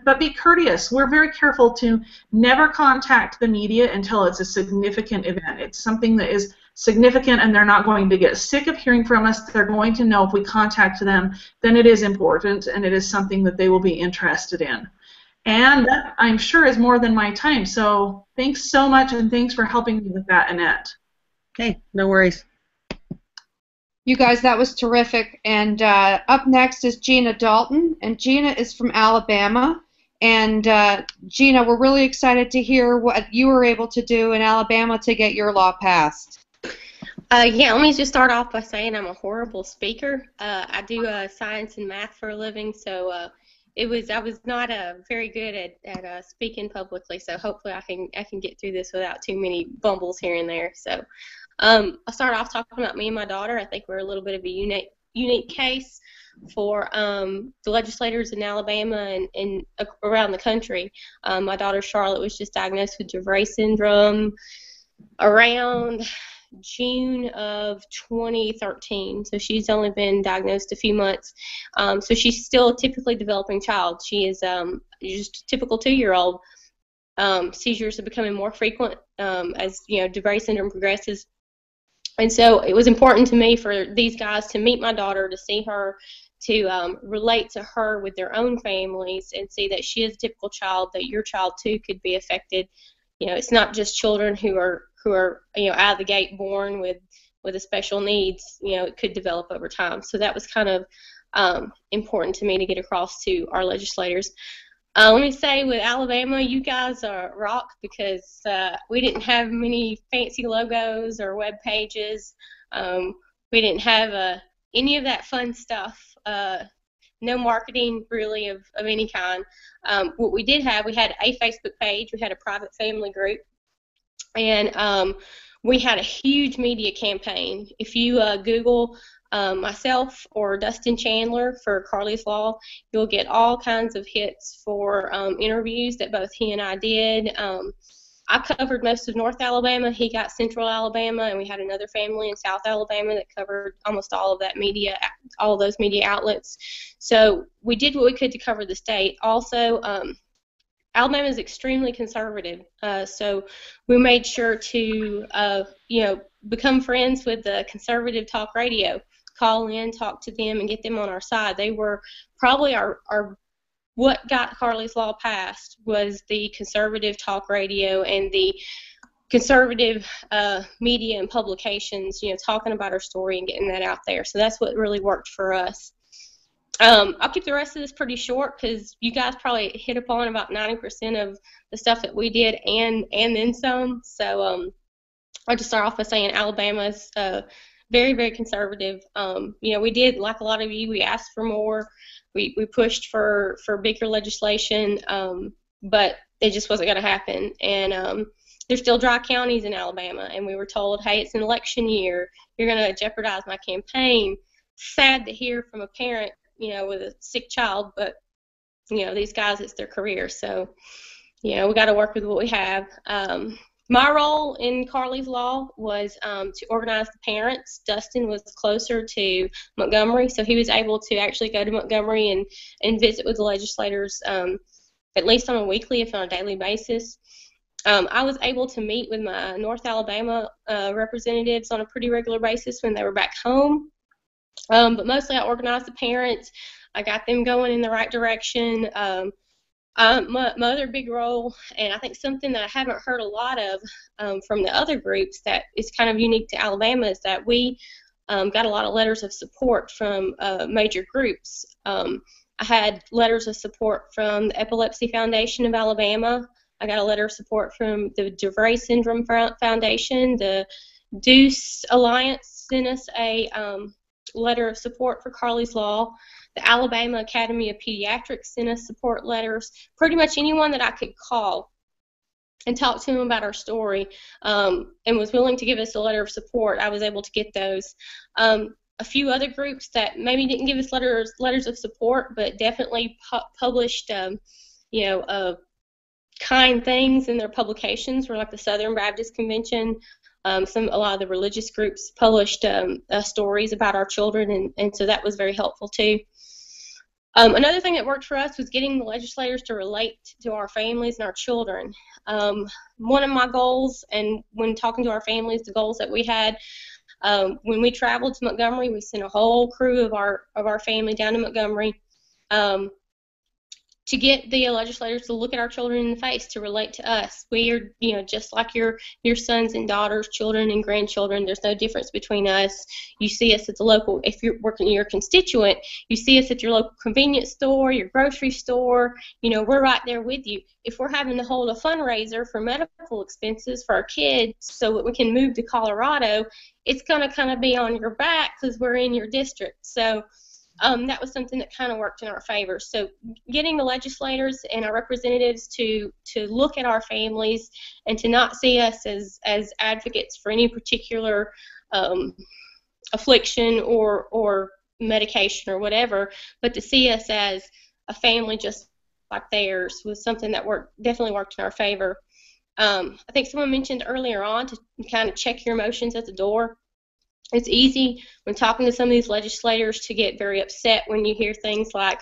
but be courteous. We're very careful to never contact the media until it's a significant event. It's something that is significant, and they're not going to get sick of hearing from us. They're going to know if we contact them, then it is important, and it is something that they will be interested in. And that, I'm sure, is more than my time. So thanks so much, and thanks for helping me with that, Annette. Okay, no worries. You guys, that was terrific. And up next is Gena Dalton, and Gena is from Alabama. And Gena, we're really excited to hear what you were able to do in Alabama to get your law passed. Yeah, let me just start off by saying I'm a horrible speaker. I do science and math for a living, so I was not very good at speaking publicly. So hopefully I can get through this without too many bumbles here and there. So I'll start off talking about me and my daughter. I think we're a little bit of a unique case for the legislators in Alabama and around the country. My daughter Charlotte was just diagnosed with Dravet syndrome around June of 2013, so she's only been diagnosed a few months. So she's still a typically developing child. She is just a typical 2-year-old. Seizures are becoming more frequent as Dravet syndrome progresses. And so it was important to me for these guys to meet my daughter, to see her, to relate to her with their own families, and see that she is a typical child, that your child too could be affected. It's not just children who are out of the gate born with a special needs. It could develop over time. So that was kind of important to me to get across to our legislators. Let me say, with Alabama, you guys are rock, because we didn't have many fancy logos or web pages. We didn't have any of that fun stuff. No marketing really of any kind. What we did have, we had a Facebook page, we had a private family group, and we had a huge media campaign. If you Google myself or Dustin Chandler for Carly's Law, you'll get all kinds of hits for interviews that both he and I did. I covered most of North Alabama. He got Central Alabama, and we had another family in South Alabama that covered almost all of that media, all of those media outlets. So we did what we could to cover the state. Also, Alabama is extremely conservative, so we made sure to, become friends with the conservative talk radio. Call in, talk to them, and get them on our side. They were probably our what got Carly's Law passed was the conservative talk radio and the conservative media and publications, talking about our story and getting that out there. So that's what really worked for us. I'll keep the rest of this pretty short, because you guys probably hit upon about 90% of the stuff that we did and then some. So I'll just start off by saying Alabama's very, very conservative. We did, like a lot of you, we asked for more. We pushed for bigger legislation, but it just wasn't going to happen. And there's still dry counties in Alabama, and we were told, hey, it's an election year. You're going to jeopardize my campaign. Sad to hear from a parent, with a sick child, but, these guys, it's their career. So, we got to work with what we have. My role in Carly's Law was to organize the parents. Dustin was closer to Montgomery, so he was able to actually go to Montgomery and visit with the legislators at least on a weekly, if not a daily basis. I was able to meet with my North Alabama representatives on a pretty regular basis when they were back home. But mostly I organized the parents. I got them going in the right direction. My other big role, and I think something that I haven't heard a lot of from the other groups that is kind of unique to Alabama, is that we got a lot of letters of support from major groups. I had letters of support from the Epilepsy Foundation of Alabama. I got a letter of support from the Dravet Syndrome Foundation. The Deuce Alliance sent us a letter of support for Carly's Law. The Alabama Academy of Pediatrics sent us support letters. Pretty much anyone that I could call and talk to them about our story and was willing to give us a letter of support, I was able to get those. A few other groups that maybe didn't give us letters of support, but definitely published, kind things in their publications, were like the Southern Baptist Convention. A lot of the religious groups published stories about our children, and so that was very helpful too. Another thing that worked for us was getting the legislators to relate to our families and our children. One of my goals, and when talking to our families, the goals that we had, when we traveled to Montgomery, we sent a whole crew of our family down to Montgomery to get the legislators to look at our children in the face, to relate to us. We are, just like your sons and daughters, children and grandchildren. There's no difference between us. You see us at the local, if you're working your constituent, you see us at your local convenience store, your grocery store. We're right there with you. If we're having to hold a fundraiser for medical expenses for our kids so that we can move to Colorado, it's going to kind of be on your back because we're in your district. So that was something that kind of worked in our favor. So getting the legislators and our representatives to look at our families and to not see us as advocates for any particular affliction or medication or whatever, but to see us as a family just like theirs was something that definitely worked in our favor. I think someone mentioned earlier on to kind of check your emotions at the door. It's easy when talking to some of these legislators to get very upset when you hear things like,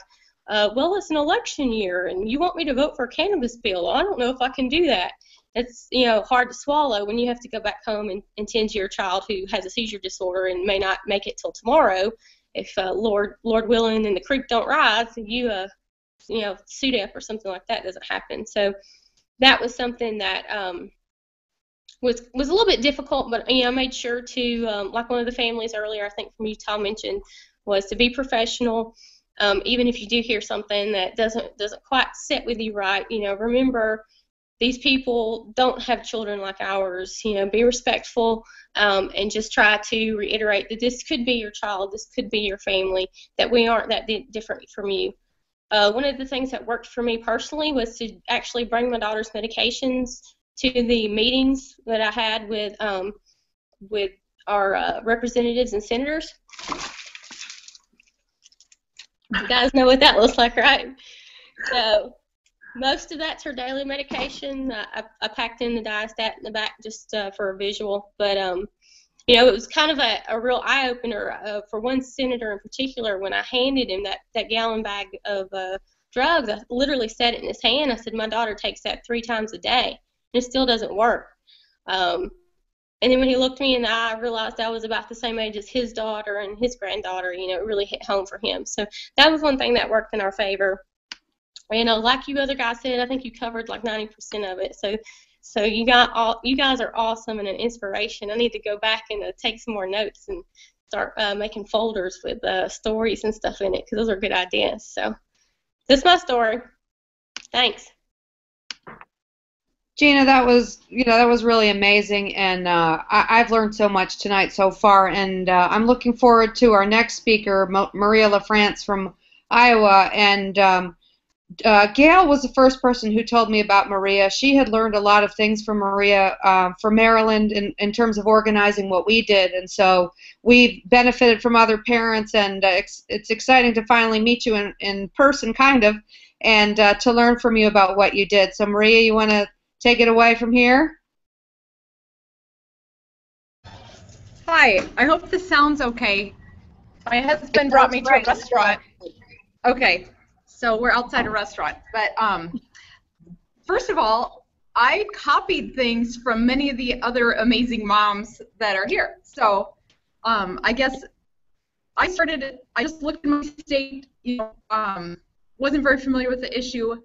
well, it's an election year and you want me to vote for a cannabis bill. I don't know if I can do that. It's, hard to swallow when you have to go back home and tend to your child who has a seizure disorder and may not make it till tomorrow. If Lord willing and the creek don't rise, you SUDEP or something like that doesn't happen. So that was something that was a little bit difficult, but I made sure to, like one of the families earlier, I think from Utah mentioned, was to be professional. Even if you do hear something that doesn't quite sit with you right, remember these people don't have children like ours. Be respectful, and just try to reiterate that this could be your child, this could be your family, that we aren't that different from you. One of the things that worked for me personally was to actually bring my daughter's medications to the meetings that I had with our representatives and senators. You guys know what that looks like, right? So most of that's her daily medication. I packed in the diastat in the back just for a visual, but it was kind of a real eye-opener for one senator in particular. When I handed him that gallon bag of drugs, I literally set it in his hand. I said, my daughter takes that 3 times a day. It still doesn't work. And then when he looked me in the eye, I realized I was about the same age as his daughter and his granddaughter. It really hit home for him. So that was one thing that worked in our favor. Like you other guys said, I think you covered like 90% of it. So you guys are awesome and an inspiration. I need to go back and take some more notes and start making folders with stories and stuff in it, because those are good ideas. So that's my story. Thanks. Gena, that was really amazing, and I've learned so much tonight so far, and I'm looking forward to our next speaker, Maria LaFrance from Iowa, and Gail was the first person who told me about Maria. She had learned a lot of things from Maria from Maryland in terms of organizing what we did, and so we've benefited from other parents, and it's exciting to finally meet you in person, kind of, and to learn from you about what you did. So Maria, you want to take it away from here? Hi, I hope this sounds okay. My husband brought me to a restaurant. Okay, so we're outside a restaurant. But first of all, I copied things from many of the other amazing moms that are here. So I guess I just looked in my state, wasn't very familiar with the issue,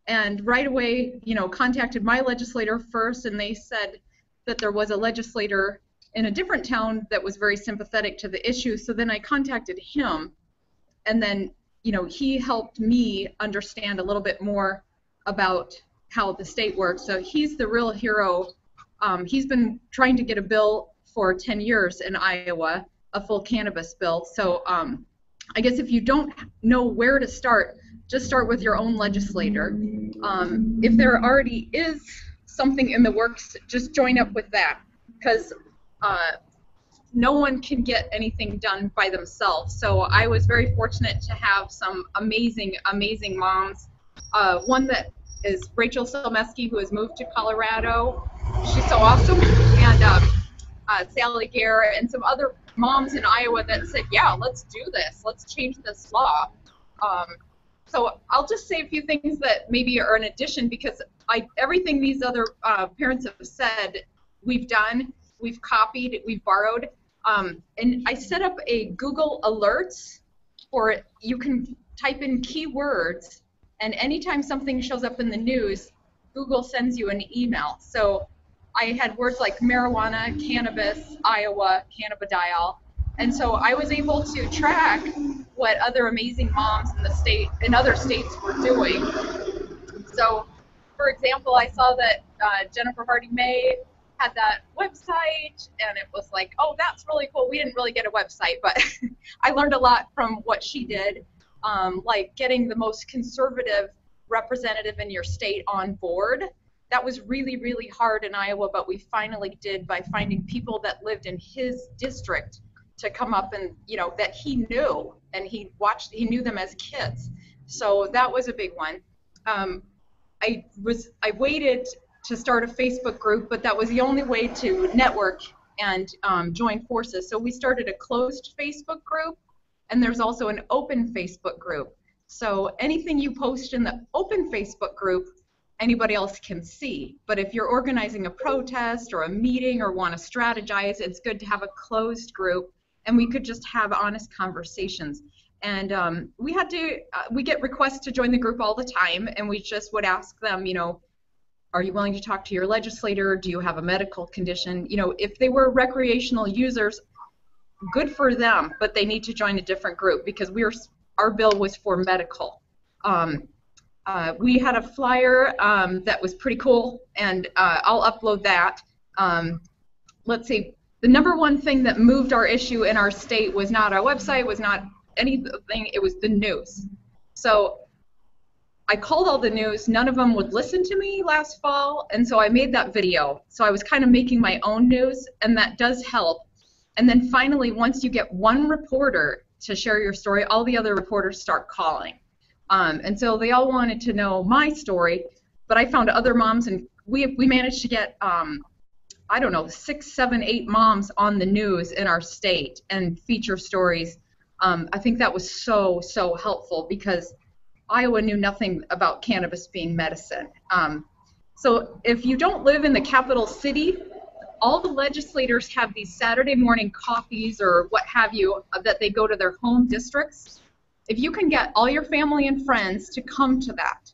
and right away, contacted my legislator first, and they said that there was a legislator in a different town that was very sympathetic to the issue. So then I contacted him, and then, he helped me understand a little bit more about how the state works. So he's the real hero. He's been trying to get a bill for 10 years in Iowa, a full cannabis bill. So I guess if you don't know where to start, just start with your own legislator. If there already is something in the works, just join up with that, because no one can get anything done by themselves. So I was very fortunate to have some amazing, amazing moms. One that is Rachel Selmeski, who has moved to Colorado. She's so awesome. And Sally Gare and some other moms in Iowa that said, yeah, let's do this. Let's change this law. So I'll just say a few things that maybe are an addition, because everything these other parents have said, we've done, we've copied, we've borrowed. And I set up a Google Alerts, or you can type in keywords, and anytime something shows up in the news, Google sends you an email. So I had words like marijuana, cannabis, Iowa, cannabidiol. And so I was able to track what other amazing moms in other states were doing. So, for example, I saw that Jennifer Harding May had that website, and it was like, oh, that's really cool. We didn't really get a website, but I learned a lot from what she did, like getting the most conservative representative in your state on board. That was really, really hard in Iowa, but we finally did by finding people that lived in his district to come up and, that he knew, and he knew them as kids. So that was a big one. I waited to start a Facebook group, but that was the only way to network and join forces. So we started a closed Facebook group, and there's also an open Facebook group. So anything you post in the open Facebook group, anybody else can see. But if you're organizing a protest or a meeting or want to strategize, it's good to have a closed group, and we could just have honest conversations. And we get requests to join the group all the time, and we just would ask them, you know, are you willing to talk to your legislator? Do you have a medical condition? You know, if they were recreational users, good for them, but they need to join a different group because our bill was for medical. We had a flyer that was pretty cool, and I'll upload that. Let's see, the number one thing that moved our issue in our state was not our website, was not anything, it was the news. So I called all the news, none of them would listen to me last fall, and so I made that video. So I was kind of making my own news, and that does help. And then finally, once you get one reporter to share your story, all the other reporters start calling. And so they all wanted to know my story, but I found other moms, and we managed to get, I don't know, 6, 7, 8 moms on the news in our state and feature stories. I think that was so, so helpful because Iowa knew nothing about cannabis being medicine. So if you don't live in the capital city, all the legislators have these Saturday morning coffees or what have you that they go to their home districts. If you can get all your family and friends to come to that,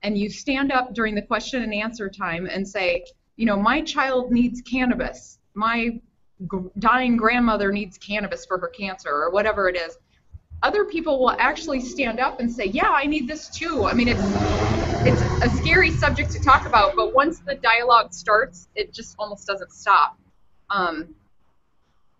and you stand up during the question and answer time and say, you know, my child needs cannabis, my dying grandmother needs cannabis for her cancer, or whatever it is, other people will actually stand up and say, yeah, I need this too. I mean, it's a scary subject to talk about, but once the dialogue starts, it just almost doesn't stop.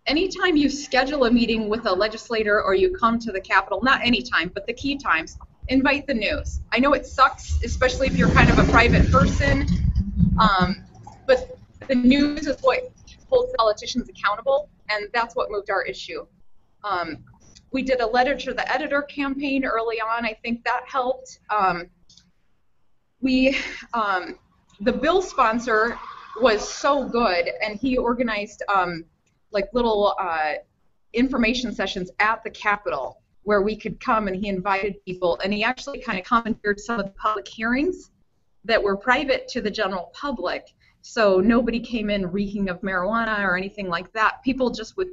Anytime you schedule a meeting with a legislator or you come to the Capitol, not anytime, but the key times, invite the news. I know it sucks, especially if you're kind of a private person, but the news is what holds politicians accountable, and that's what moved our issue. We did a letter to the editor campaign early on. I think that helped. The bill sponsor was so good, and he organized like little information sessions at the Capitol where we could come, and he invited people, and he actually kind of commandeered some of the public hearings that were private to the general public, so nobody came in reeking of marijuana or anything like that. People just with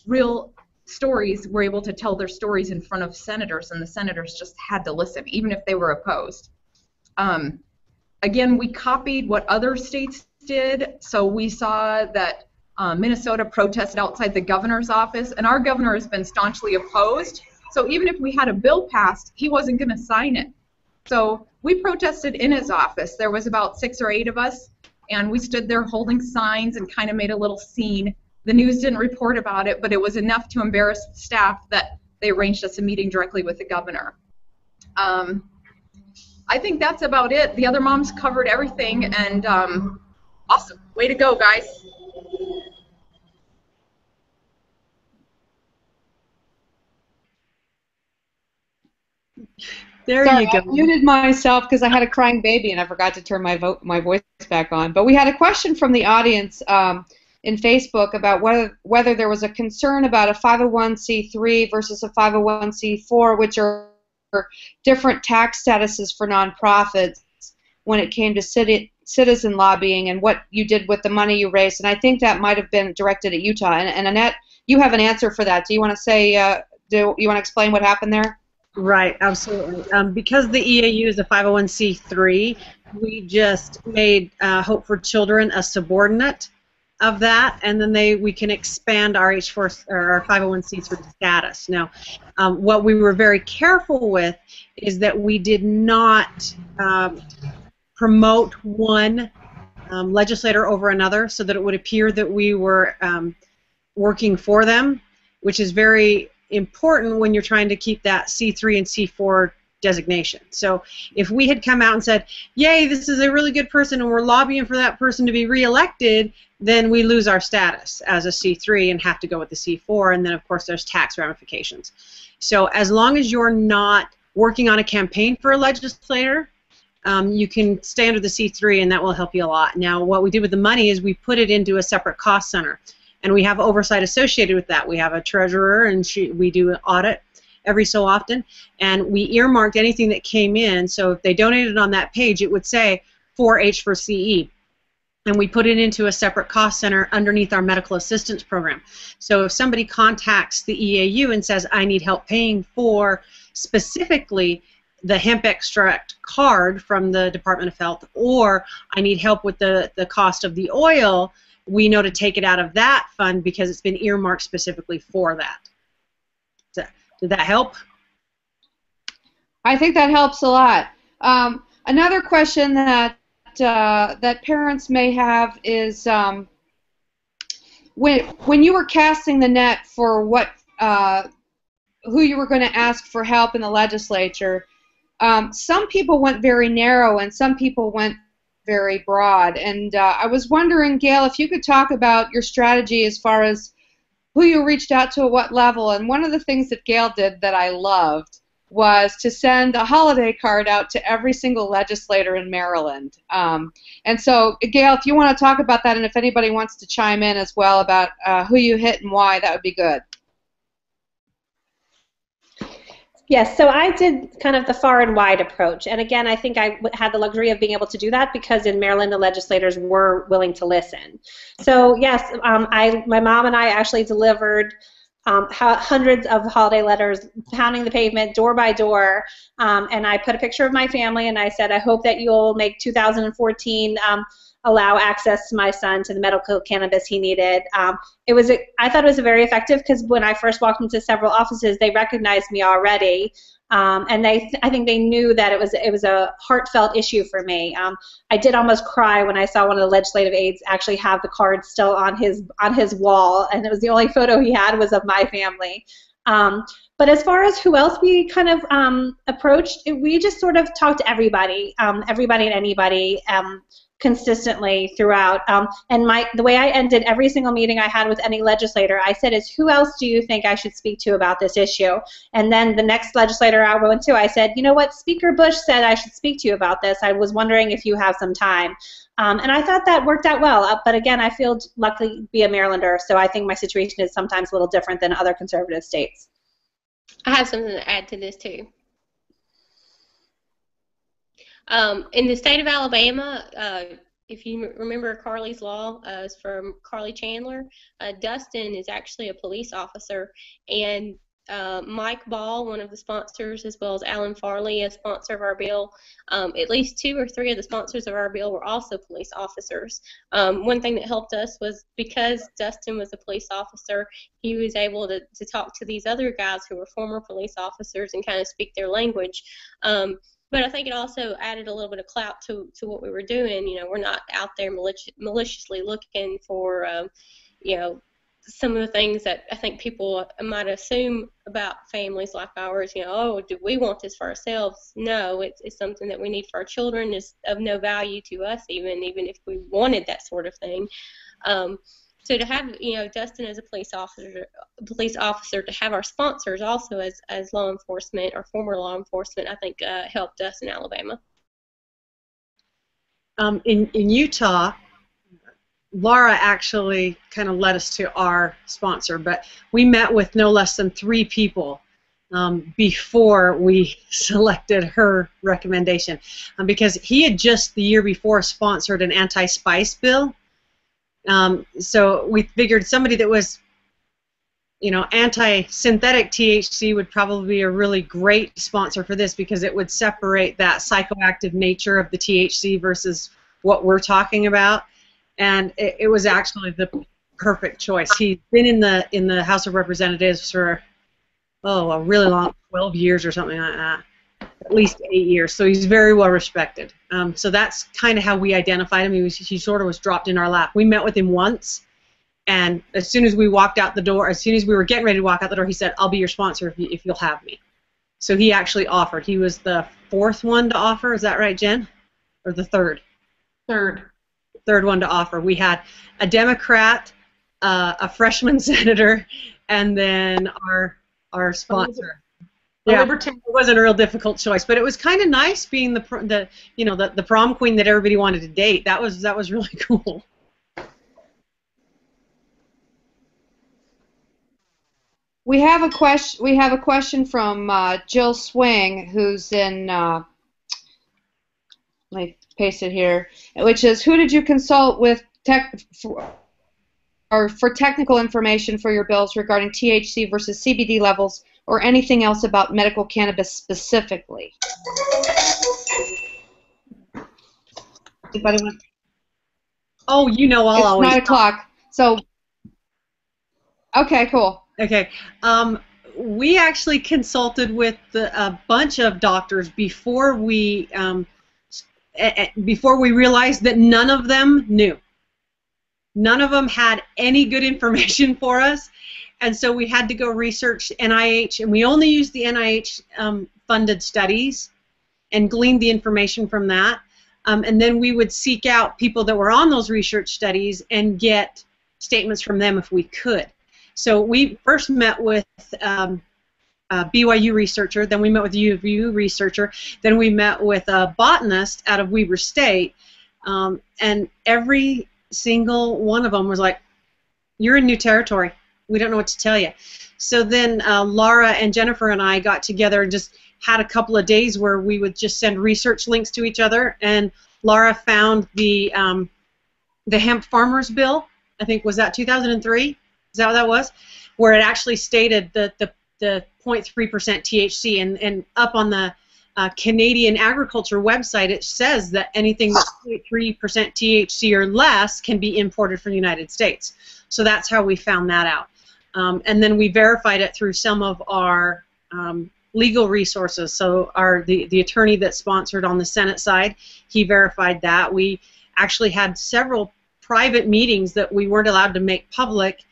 real stories were able to tell their stories in front of senators, and the senators just had to listen, even if they were opposed. Again, we copied what other states did, so we saw that Minnesota protested outside the governor's office, and our governor has been staunchly opposed, so even if we had a bill passed, he wasn't going to sign it. So we protested in his office. There was about 6 or 8 of us, and we stood there holding signs and kind of made a little scene. The news didn't report about it, but it was enough to embarrass the staff that they arranged us a meeting directly with the governor. I think that's about it. The other moms covered everything, and awesome. Way to go, guys. There Sorry, you go. I muted myself because I had a crying baby and I forgot to turn my voice back on. But we had a question from the audience in Facebook about whether there was a concern about a 501c3 versus a 501c4, which are different tax statuses for nonprofits when it came to citizen lobbying and what you did with the money you raised. And I think that might have been directed at Utah. And Annette, you have an answer for that. Do you want to say? Do you want to explain what happened there? Right, absolutely. Because the EAU is a 501c3, we just made Hope for Children a subordinate of that, and then we can expand our H4 or our 501c3 status. Now, what we were very careful with is that we did not promote one legislator over another, so that it would appear that we were working for them, which is very important when you're trying to keep that C3 and C4 designation. So if we had come out and said, yay, this is a really good person and we're lobbying for that person to be reelected, then we lose our status as a C3 and have to go with the C4, and then of course there's tax ramifications. So as long as you're not working on a campaign for a legislator you can stay under the C3, and that will help you a lot. Now, what we did with the money is we put it into a separate cost center, and we have oversight associated with that. We have a treasurer, and we do an audit every so often, and we earmarked anything that came in. So if they donated on that page, it would say 4H for CE. And we put it into a separate cost center underneath our medical assistance program. So if somebody contacts the EAU and says, I need help paying for specifically the hemp extract card from the Department of Health, or I need help with the cost of the oil, we know to take it out of that fund because it's been earmarked specifically for that. Did that help? I think that helps a lot. Another question that that parents may have is when you were casting the net for who you were going to ask for help in the legislature, some people went very narrow and some people went very broad. And I was wondering, Gail, if you could talk about your strategy as far as who you reached out to at what level. And one of the things that Gail did that I loved was to send a holiday card out to every single legislator in Maryland. And so, Gail, if you want to talk about that, and if anybody wants to chime in as well about who you hit and why, that would be good. Yes, so I did kind of the far and wide approach. And again, I think I had the luxury of being able to do that because in Maryland, the legislators were willing to listen. So yes, my mom and I actually delivered hundreds of holiday letters, pounding the pavement door by door, and I put a picture of my family and I said, I hope that you'll make 2014 allow access to my son to the medical cannabis he needed. I thought it was very effective because when I first walked into several offices, they recognized me already, and I think they knew that it was a heartfelt issue for me. I did almost cry when I saw one of the legislative aides actually have the card still on his wall, and it was the only photo he had was of my family. But as far as who else we kind of approached, we just sort of talked to everybody and anybody. Consistently throughout, and the way I ended every single meeting I had with any legislator, I said, who else do you think I should speak to about this issue? And then the next legislator I went to, I said, you know what, Speaker Bush said I should speak to you about this. I was wondering if you have some time. And I thought that worked out well. But again, I feel lucky to be a Marylander, so I think my situation is sometimes a little different than other conservative states. I have something to add to this too. In the state of Alabama, if you remember Carly's Law, is from Carly Chandler. Dustin is actually a police officer, and Mike Ball, one of the sponsors, as well as Alan Farley, a sponsor of our bill. At least 2 or 3 of the sponsors of our bill were also police officers. One thing that helped us was because Dustin was a police officer, he was able to talk to these other guys who were former police officers and kind of speak their language. But I think it also added a little bit of clout to what we were doing. You know, we're not out there maliciously looking for, you know, some of the things that I think people might assume about families like ours. You know, oh, do we want this for ourselves? No, it's something that we need for our children. It's of no value to us, even if we wanted that sort of thing. So to have, you know, Dustin as a police officer, to have our sponsors also as law enforcement or former law enforcement, I think helped us in Alabama. In Utah, Laura actually kind of led us to our sponsor, but we met with no less than 3 people before we selected her recommendation, because he had just the year before sponsored an anti-spice bill. So we figured somebody that was, you know, anti-synthetic THC would probably be a really great sponsor for this, because it would separate that psychoactive nature of the THC versus what we're talking about. And it was actually the perfect choice. He's been in the House of Representatives for a really long, 12 years or something like that. At least 8 years, so he's very well respected. So that's kind of how we identified him. He sort of was dropped in our lap. We met with him once, and as soon as we walked out the door, as soon as we were getting ready to walk out the door, he said, "I'll be your sponsor if you'll have me." So he actually offered. He was the 4th one to offer. Is that right, Jen? Or the 3rd? Third one to offer. We had a Democrat, a freshman senator, and then our sponsor. Yeah, it wasn't a real difficult choice, but it was kind of nice being the prom queen that everybody wanted to date. That was really cool. We have a question from Jill Swing, who's in. Let me paste it here, which is, who did you consult with for technical information for your bills regarding THC versus CBD levels or anything else about medical cannabis specifically? Anybody want? Oh, I'll always. It's 9 o'clock. So. Okay, cool. Okay. We actually consulted with a bunch of doctors before we realized that none of them knew. None of them had any good information for us, and so we had to go research NIH, and we only used the NIH funded studies and gleaned the information from that, and then we would seek out people that were on those research studies and get statements from them if we could. So we first met with a BYU researcher, then we met with a UVU researcher, then we met with a botanist out of Weber State, and every single one of them was like, you're in new territory. We don't know what to tell you. So then Laura and Jennifer and I got together and just had a couple of days where we would just send research links to each other, and Laura found the hemp farmers bill. I think, was that 2003? Is that what that was? Where it actually stated the 0.3% THC, and up on the Canadian agriculture website it says that anything that's 0.3% THC or less can be imported from the United States. So that's how we found that out. And then we verified it through some of our legal resources. So the attorney that sponsored on the Senate side, he verified that. We actually had several private meetings that we weren't allowed to make public,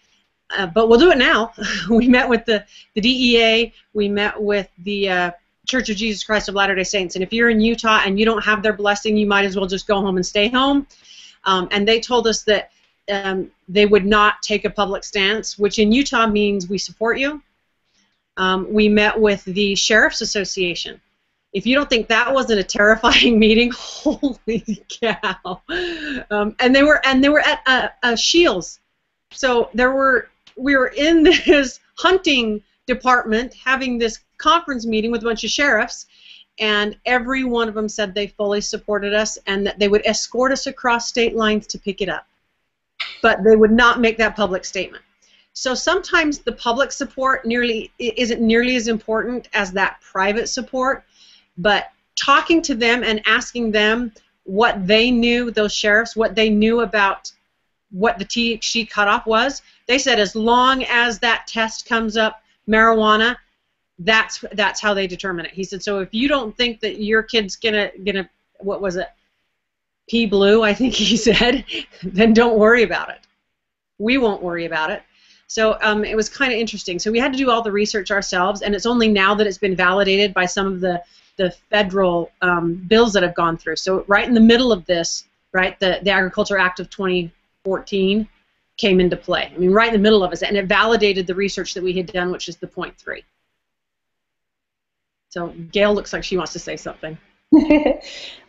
but we'll do it now. We met with the DEA, we met with the Church of Jesus Christ of Latter-day Saints, and if you're in Utah and you don't have their blessing, you might as well just go home and stay home. And they told us that they would not take a public stance, which in Utah means we support you. We met with the Sheriff's Association. If you don't think that wasn't a terrifying meeting, holy cow! And they were at Shields, so we were in this hunting department having this conference meeting with a bunch of sheriffs, and every one of them said they fully supported us and that they would escort us across state lines to pick it up, but they would not make that public statement. So sometimes the public support isn't nearly as important as that private support, but talking to them and asking them what they knew, those sheriffs, what they knew about what the THC cutoff was, they said as long as that test comes up marijuana, that's how they determine it. He said, so if you don't think that your kid's gonna what was it, pee blue, I think he said, then don't worry about it. We won't worry about it. So it was kind of interesting. So we had to do all the research ourselves, and it's only now that it's been validated by some of the federal bills that have gone through. So right in the middle of this, right, the Agriculture Act of 2014 came into play. I mean, right in the middle of it, and it validated the research that we had done, which is the 0.3. So Gail looks like she wants to say something.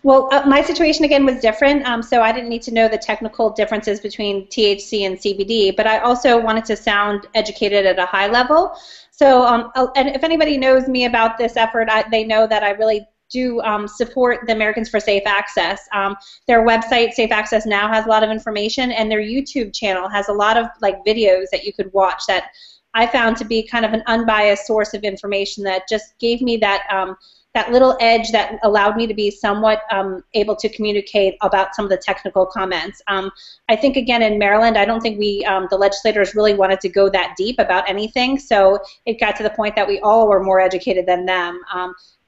Well, my situation again was different, so I didn't need to know the technical differences between THC and CBD, but I also wanted to sound educated at a high level. So and if anybody knows me about this effort, they know that I really do support the Americans for Safe Access. Their website, Safe Access Now, has a lot of information, and their YouTube channel has a lot of videos that you could watch that I found to be kind of an unbiased source of information that just gave me that that little edge that allowed me to be somewhat able to communicate about some of the technical comments. I think, again, in Maryland, I don't think the legislators really wanted to go that deep about anything, so it got to the point that we all were more educated than them.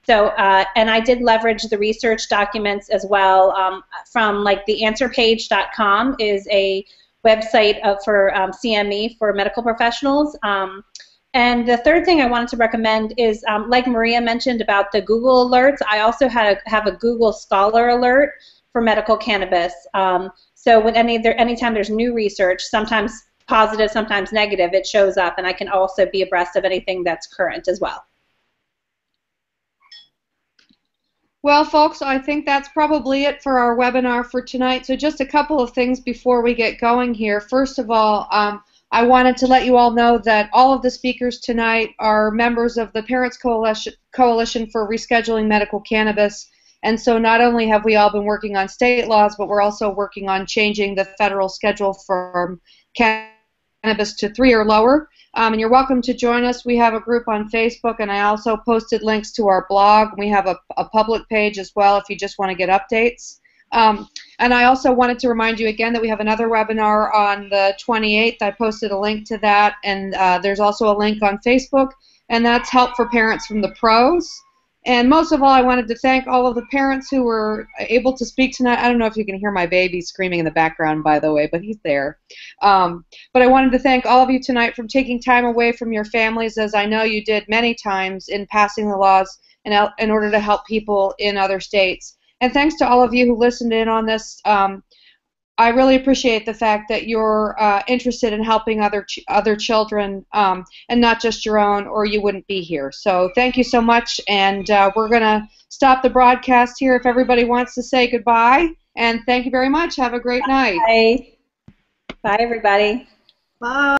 And I did leverage the research documents as well from theanswerpage.com is a website for CME for medical professionals. And the third thing I wanted to recommend is, like Maria mentioned about the Google alerts, I also have a Google Scholar alert for medical cannabis. So when anytime there's new research, sometimes positive, sometimes negative, it shows up, and I can also be abreast of anything that's current as well. Well, folks, I think that's probably it for our webinar for tonight. So just a couple of things before we get going here. First of all, I wanted to let you all know that all of the speakers tonight are members of the Parents Coalition for Rescheduling Medical Cannabis. And so not only have we all been working on state laws, but we're also working on changing the federal schedule from cannabis to 3 or lower. And you're welcome to join us. We have a group on Facebook, and I also posted links to our blog. We have a public page as well if you just want to get updates. And I also wanted to remind you again that we have another webinar on the 28th. I posted a link to that, and there's also a link on Facebook, and that's Help for Parents from the Pros. And most of all, I wanted to thank all of the parents who were able to speak tonight. I don't know if you can hear my baby screaming in the background, by the way, but he's there. But I wanted to thank all of you tonight for taking time away from your families, as I know you did many times in passing the laws in order to help people in other states. And thanks to all of you who listened in on this. I really appreciate the fact that you're interested in helping other children and not just your own, or you wouldn't be here. So thank you so much, and we're going to stop the broadcast here if everybody wants to say goodbye. And thank you very much. Have a great night. Bye. Bye, everybody. Bye.